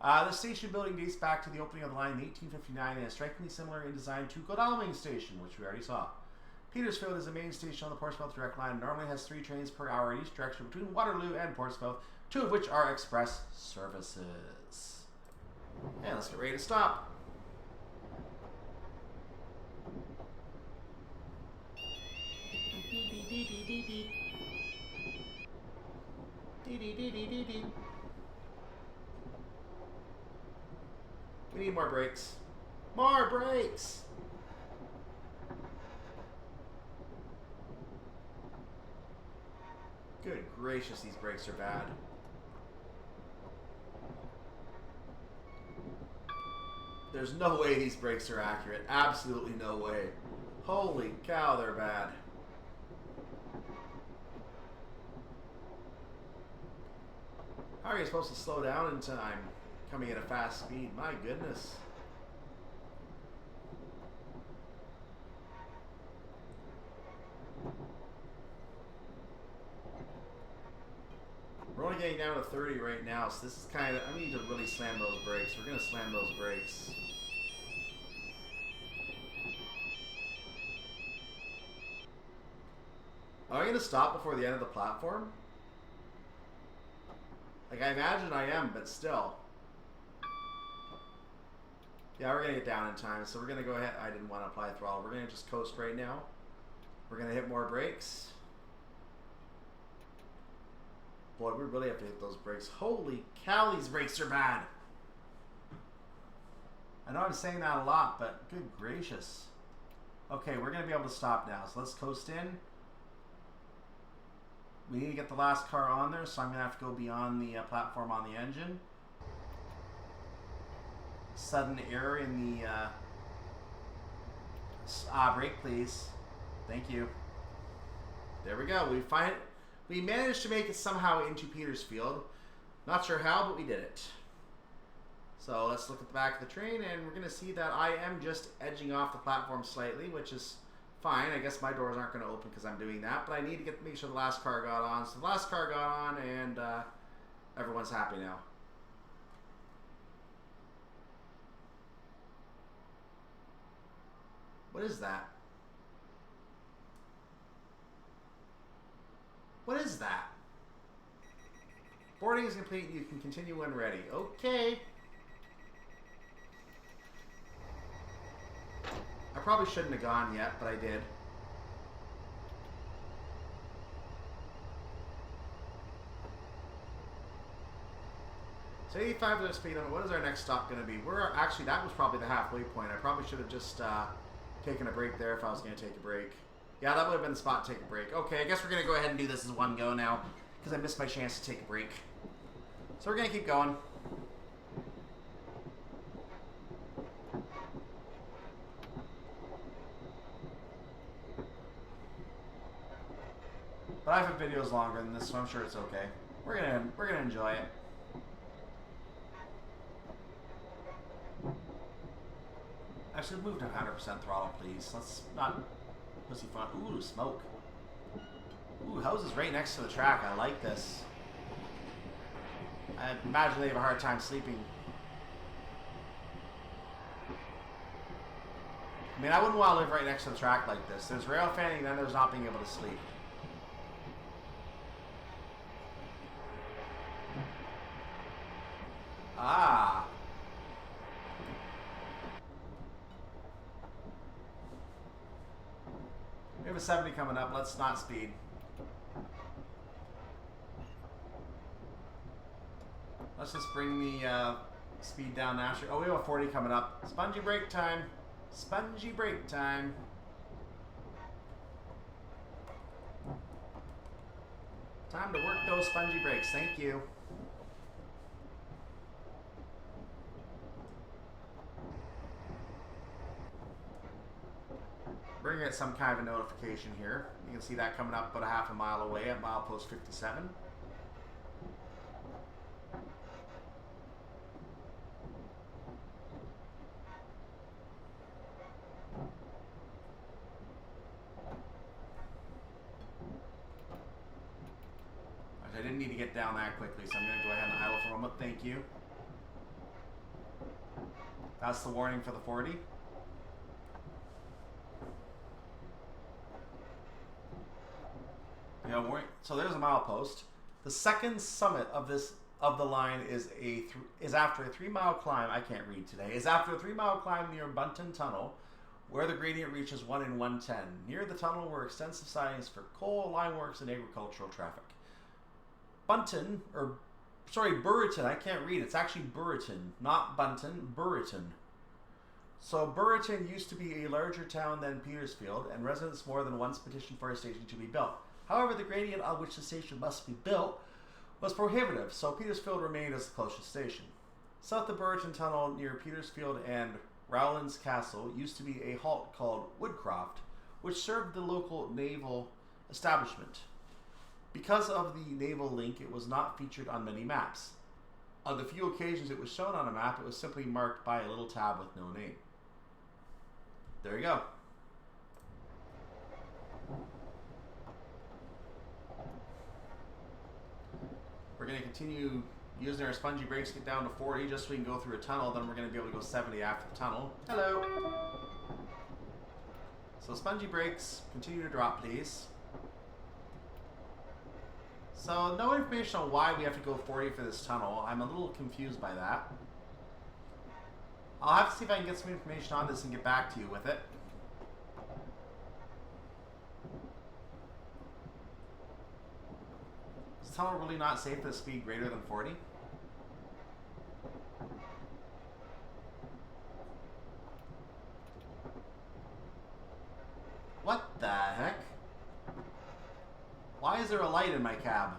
The station building dates back to the opening of the line in 1859 and is strikingly similar in design to Godalming Station, which we already saw. Petersfield is the main station on the Portsmouth Direct Line and normally has 3 trains per hour in each direction between Waterloo and Portsmouth, 2 of which are express services. And let's get ready to stop. We need more brakes. More brakes! Good gracious, these brakes are bad. There's no way these brakes are accurate. Absolutely no way. Holy cow, they're bad. How are you supposed to slow down in time coming at a fast speed? My goodness. We're only getting down to 30 right now, so this is kind of... I need to really slam those brakes. We're going to slam those brakes. Am I going to stop before the end of the platform? Like, I imagine I am, but still. Yeah, we're going to get down in time, so we're going to go ahead. I didn't want to apply throttle. We're going to just coast right now. We're going to hit more brakes. Boy, we really have to hit those brakes. Holy cow, these brakes are bad. I know I'm saying that a lot, but good gracious. Okay, we're going to be able to stop now, so let's coast in. We need to get the last car on there, so I'm going to have to go beyond the platform on the engine. Sudden error in the... brake, please. Thank you. There we go. We managed to make it somehow into Petersfield. Not sure how, but we did it. So let's look at the back of the train, and we're going to see that I am just edging off the platform slightly, which is fine. I guess my doors aren't going to open because I'm doing that, but I need to make sure the last car got on. So the last car got on, and everyone's happy now. What is that? What is that? Boarding is complete. You can continue when ready. Okay. I probably shouldn't have gone yet, but I did. So 85 is the speed limit. What is our next stop going to be? Actually, that was probably the halfway point. I probably should have just taken a break there if I was going to take a break. Yeah, that would have been the spot to take a break. Okay, I guess we're going to go ahead and do this as one go now because I missed my chance to take a break. So we're going to keep going. But I have videos longer than this, so I'm sure it's okay. We're gonna enjoy it. Actually, move to 100% throttle, please. Let's not pussy fun. Ooh, smoke. Ooh, houses right next to the track. I like this. I imagine they have a hard time sleeping. I mean, I wouldn't want to live right next to the track like this. There's rail fanning, then there's not being able to sleep. Ah. We have a 70 coming up. Let's not speed. Let's just bring the speed down naturally. Oh, we have a 40 coming up. Spongy brake time. Spongy brake time. Time to work those spongy brakes. Thank you. We're going to get some kind of a notification here. You can see that coming up about a half a mile away at milepost 57. I didn't need to get down that quickly, so I'm going to go ahead and idle for a moment. Thank you. That's the warning for the 40. So there's a milepost. The second summit of the line is after a 3-mile climb. I can't read today. Is after a 3-mile climb near Bunton Tunnel, where the gradient reaches 1 in 110. Near the tunnel were extensive sidings for coal, lime works, and agricultural traffic. Burriton. I can't read. It's actually Burriton, not Bunton. Burriton. So Burriton used to be a larger town than Petersfield, and residents more than once petitioned for a station to be built. However, the gradient on which the station must be built was prohibitive, so Petersfield remained as the closest station. South of Brighton Tunnel near Petersfield and Rowlands Castle used to be a halt called Woodcroft, which served the local naval establishment. Because of the naval link, it was not featured on many maps. On the few occasions it was shown on a map, it was simply marked by a little tab with no name. There you go. We're going to continue using our spongy brakes to get down to 40 just so we can go through a tunnel. Then we're going to be able to go 70 after the tunnel. Hello! So spongy brakes, continue to drop, please. So no information on why we have to go 40 for this tunnel. I'm a little confused by that. I'll have to see if I can get some information on this and get back to you with it. Is the tunnel really not safe at a speed greater than 40? What the heck? Why is there a light in my cab?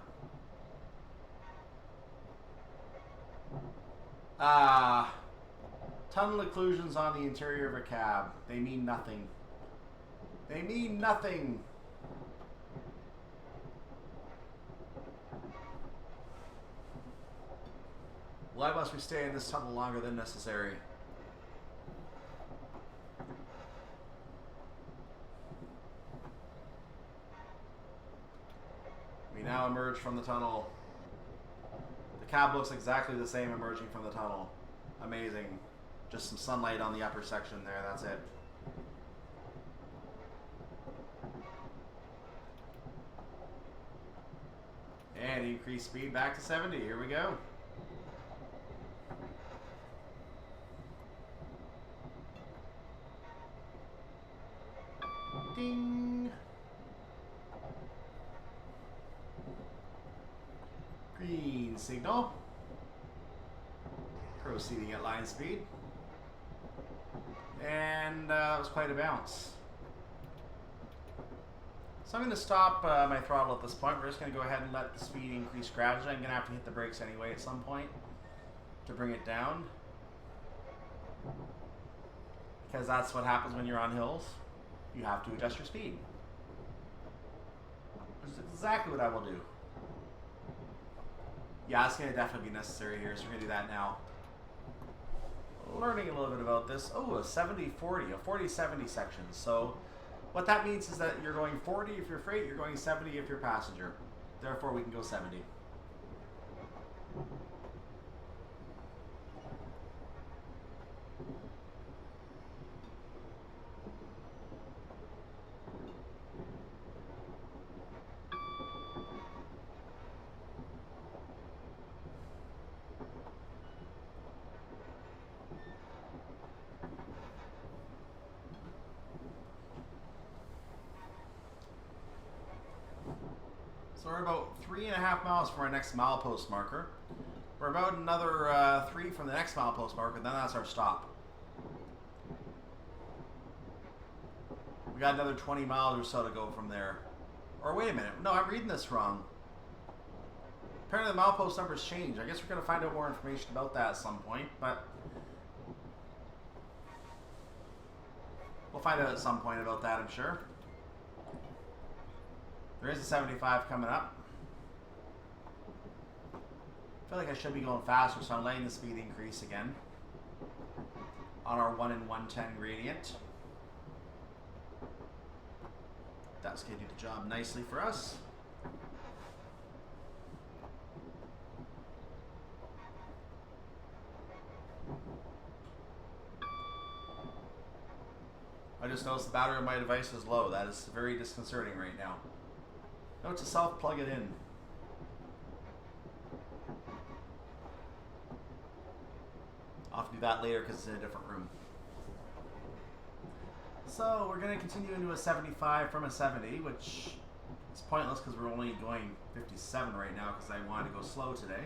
Tunnel occlusions on the interior of a cab. They mean nothing. They mean nothing. Why must we stay in this tunnel longer than necessary? We now emerge from the tunnel. The cab looks exactly the same emerging from the tunnel. Amazing. Just some sunlight on the upper section there, that's it. And increase speed back to 70. Here we go. Ding. Green signal. Proceeding at line speed. And it was quite a bounce. So I'm going to stop my throttle at this point. We're just going to go ahead and let the speed increase gradually. I'm going to have to hit the brakes anyway at some point to bring it down. Because that's what happens when you're on hills. You have to adjust your speed. Which is exactly what I will do. Yeah, it's going to definitely be necessary here, so we're going to do that now. Learning a little bit about this. Oh, a 70-40, a 40-70 section. So what that means is that you're going 40 if you're freight, you're going 70 if you're passenger. Therefore, we can go 70. So we're about 3.5 miles from our next milepost marker. We're about another 3 from the next milepost marker, and then that's our stop. We got another 20 miles or so to go from there. Or wait a minute, no, I'm reading this wrong. Apparently the milepost numbers change. I guess we're going to find out more information about that at some point, but we'll find out at some point about that, I'm sure. There is a 75 coming up. I feel like I should be going faster, so I'm letting the speed increase again on our 1 in 110 gradient. That's going to do the job nicely for us. I just noticed the battery on my device is low. That is very disconcerting right now. Note to self, plug it in. I'll have to do that later because it's in a different room. So we're going to continue into a 75 from a 70, which is pointless because we're only going 57 right now because I wanted to go slow today.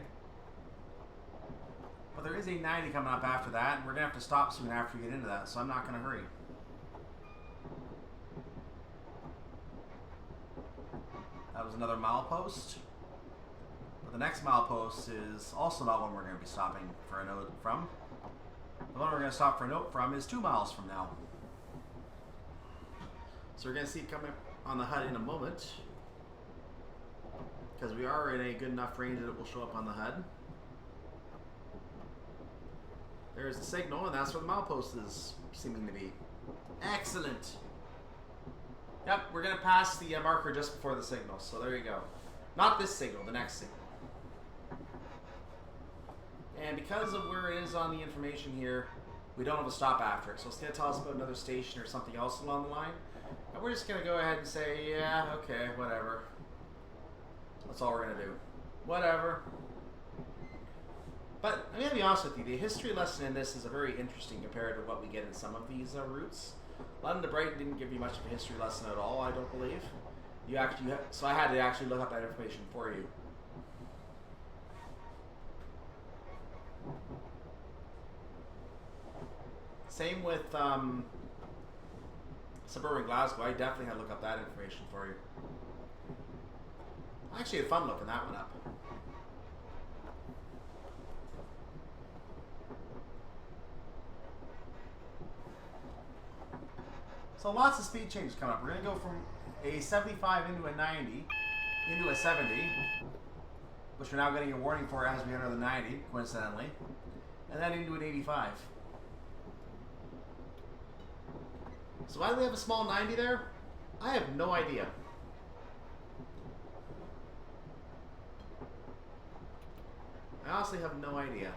But there is a 90 coming up after that, and we're going to have to stop soon after we get into that, so I'm not going to hurry. That was another milepost. But the next milepost is also not one we're going to be stopping for a note from. The one we're going to stop for a note from is 2 miles from now. So we're going to see it coming on the HUD in a moment. Because we are in a good enough range that it will show up on the HUD. There's the signal, and that's where the milepost is seeming to be. Excellent! Yep, we're going to pass the marker just before the signal, so there you go. Not this signal, the next signal. And because of where it is on the information here, we don't have a stop after it. So it's going to tell us about another station or something else along the line. And we're just going to go ahead and say, yeah, okay, whatever. That's all we're going to do. Whatever. But I'm going to be honest with you, the history lesson in this is a very interesting compared to what we get in some of these routes. London to Brighton didn't give you much of a history lesson at all, I don't believe. So I had to actually look up that information for you. Same with suburban Glasgow. I definitely had to look up that information for you. I actually had fun looking that one up. So lots of speed changes coming up. We're going to go from a 75 into a 90, into a 70, which we're now getting a warning for as we enter the 90, coincidentally, and then into an 85. So why do we have a small 90 there? I have no idea. I honestly have no idea.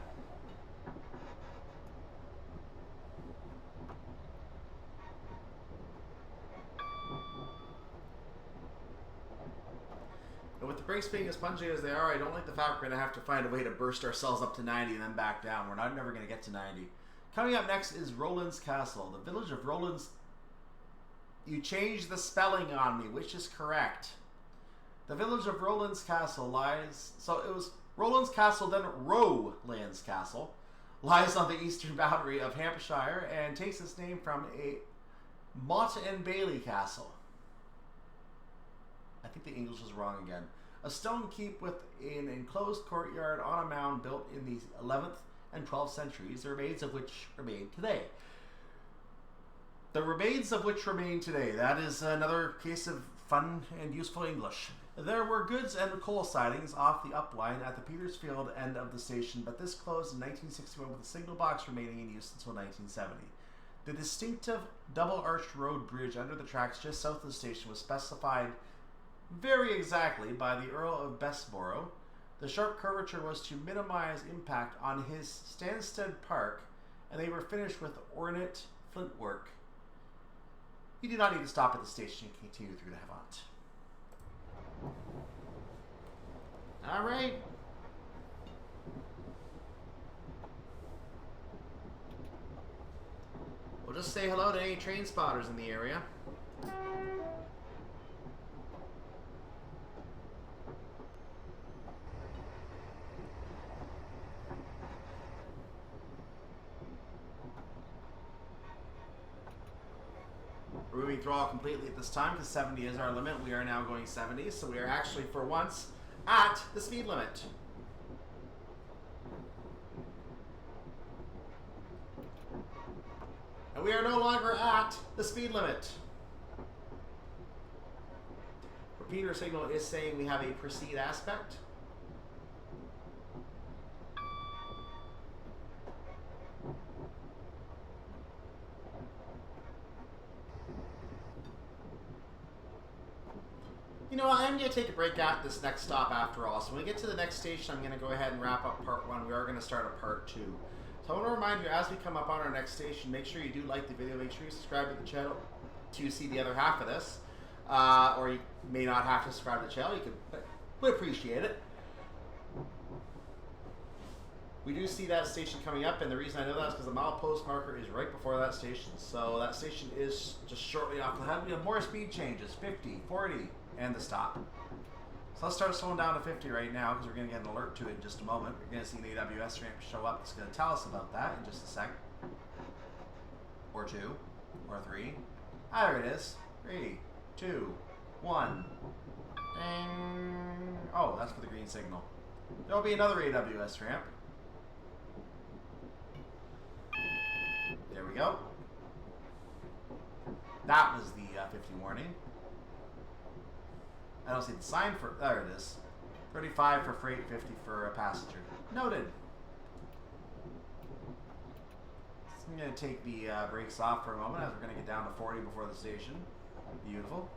And with the brakes being as punchy as they are, I don't like the fact we're going to have to find a way to burst ourselves up to 90 and then back down. We're never going to get to 90. Coming up next is Rowlands Castle. The village of Rowlands... You changed the spelling on me, which is correct. The village of Rowlands Castle lies... So it was Rowlands Castle, then Rowlands Castle. Lies on the eastern boundary of Hampshire and takes its name from a Motte and Bailey Castle. I think the English is wrong again. A stone keep with an enclosed courtyard on a mound built in the 11th and 12th centuries, the remains of which remain today. The remains of which remain today. That is another case of fun and useful English. There were goods and coal sidings off the upline at the Petersfield end of the station, but this closed in 1961 with a signal box remaining in use until 1970. The distinctive double-arched road bridge under the tracks just south of the station was specified very exactly by the Earl of Bessborough. The sharp curvature was to minimize impact on his Stansted Park, and they were finished with ornate flint work. You do not need to stop at the station and continue through the Havant. Alright. We'll just say hello to any train spotters in the area. We're moving throttle completely at this time because 70 is our limit. We are now going 70, so we are actually, for once, at the speed limit. And we are no longer at the speed limit. Repeater signal is saying we have a proceed aspect. You know what, I'm going to take a break at this next stop after all. So when we get to the next station, I'm going to go ahead and wrap up part 1. We are going to start a part 2. So I want to remind you, as we come up on our next station, make sure you do like the video, make sure you subscribe to the channel to see the other half of this. Or you may not have to subscribe to the channel, you could, but we appreciate it. We do see that station coming up, and the reason I know that is because the milepost marker is right before that station. So that station is just shortly off the head. We have more speed changes, 50, 40, and the stop. So let's start slowing down to 50 right now because we're going to get an alert to it in just a moment. We're going to see an AWS ramp show up. It's going to tell us about that in just a sec. Or 2, or 3. Ah, there it is. 3, 2, 1. Ding. Oh, that's for the green signal. There will be another AWS ramp. There we go. That was the 50 warning. I don't see the sign for... There it is. 35 for freight, 50 for a passenger. Noted. So I'm going to take the brakes off for a moment as we're going to get down to 40 before the station. Beautiful.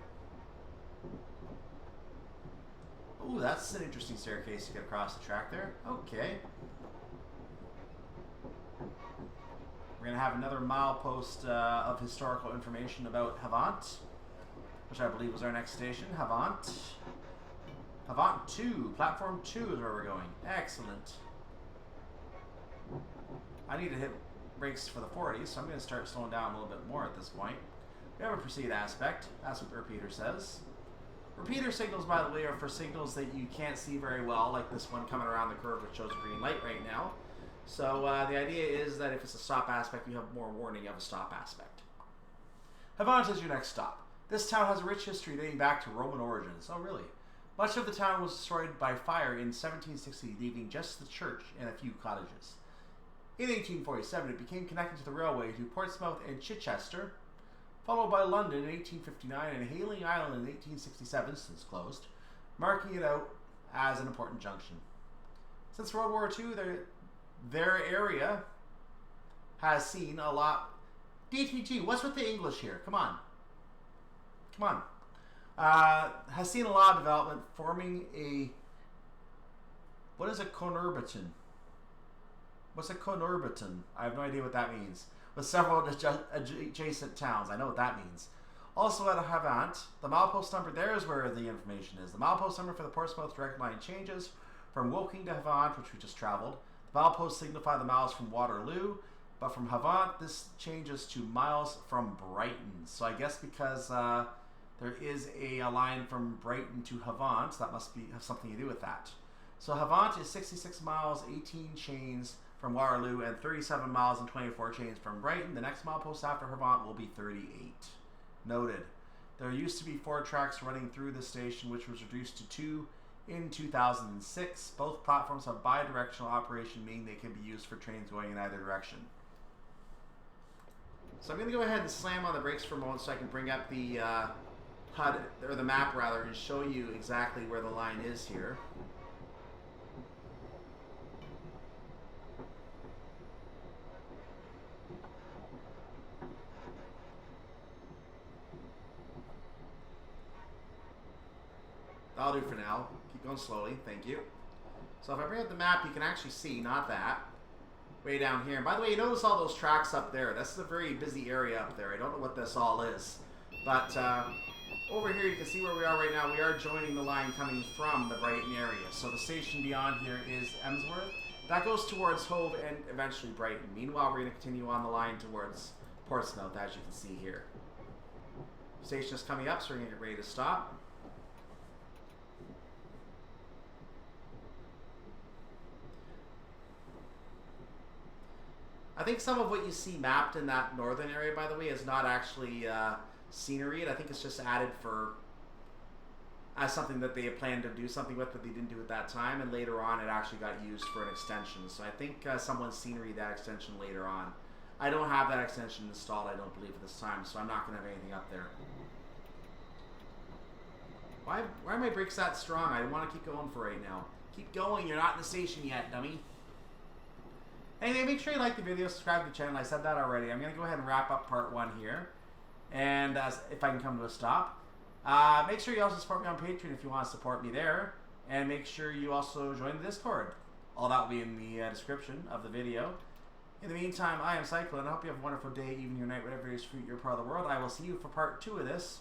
Ooh, that's an interesting staircase to get across the track there. Okay. We're going to have another milepost of historical information about Havant, which I believe was our next station. Havant. Havant 2. Platform 2 is where we're going. Excellent. I need to hit brakes for the 40, so I'm going to start slowing down a little bit more at this point. We have a proceed aspect. That's what the repeater says. Repeater signals, by the way, are for signals that you can't see very well, like this one coming around the curve which shows a green light right now. So the idea is that if it's a stop aspect, you have more warning of a stop aspect. Havant is your next stop. This town has a rich history dating back to Roman origins. Oh, really? Much of the town was destroyed by fire in 1760, leaving just the church and a few cottages. In 1847, it became connected to the railway to Portsmouth and Chichester, followed by London in 1859 and Hayling Island in 1867, since closed, marking it out as an important junction. Since World War II, their area has seen a lot. DTG, what's with the English here? Come on. Come on. Has seen a lot of development, forming a... What is a conurbaton? What's a conurbaton? I have no idea what that means. With several adjacent towns. I know what that means. Also at Havant, the milepost number, there is where the information is. The milepost number for the Portsmouth Direct Line changes from Woking to Havant, which we just traveled. The mileposts signify the miles from Waterloo, but from Havant, this changes to miles from Brighton. So I guess because there is a line from Brighton to Havant, that must have something to do with that. So Havant is 66 miles, 18 chains from Waterloo, and 37 miles and 24 chains from Brighton. The next milepost after Havant will be 38. Noted. There used to be 4 tracks running through the station, which was reduced to 2 in 2006. Both platforms have bi-directional operation, meaning they can be used for trains going in either direction. So I'm going to go ahead and slam on the brakes for a moment so I can bring up the HUD, or the map rather, and show you exactly where the line is here. That'll do for now. Keep going slowly. Thank you. So if I bring up the map, you can actually see, not that, way down here. And by the way, you notice all those tracks up there. That's a very busy area up there. I don't know what this all is. But over here, you can see where we are right now. We are joining the line coming from the Brighton area. So the station beyond here is Emsworth. That goes towards Hove and eventually Brighton. Meanwhile, we're going to continue on the line towards Portsmouth, as you can see here. Station is coming up, so we're going to get ready to stop. I think some of what you see mapped in that northern area, by the way, is not actually scenery. I think it's just added as something that they had planned to do something with, but they didn't do at that time, and later on it actually got used for an extension. So I think someone scenery that extension later on. I don't have that extension installed, I don't believe, at this time, so I'm not going to have anything up there. Why are my brakes that strong? I want to keep going for right now. Keep going, you're not in the station yet, dummy. Anyway, make sure you like the video, subscribe to the channel. I said that already. I'm going to go ahead and wrap up part 1 here. And if I can come to a stop. Make sure you also support me on Patreon if you want to support me there. And make sure you also join the Discord. All that will be in the description of the video. In the meantime, I am Cyclone. I hope you have a wonderful day, evening, or night, whatever it is for your part of the world. I will see you for part 2 of this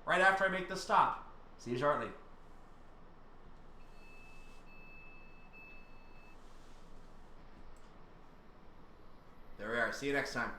right after I make this stop. See you shortly. There we are. See you next time.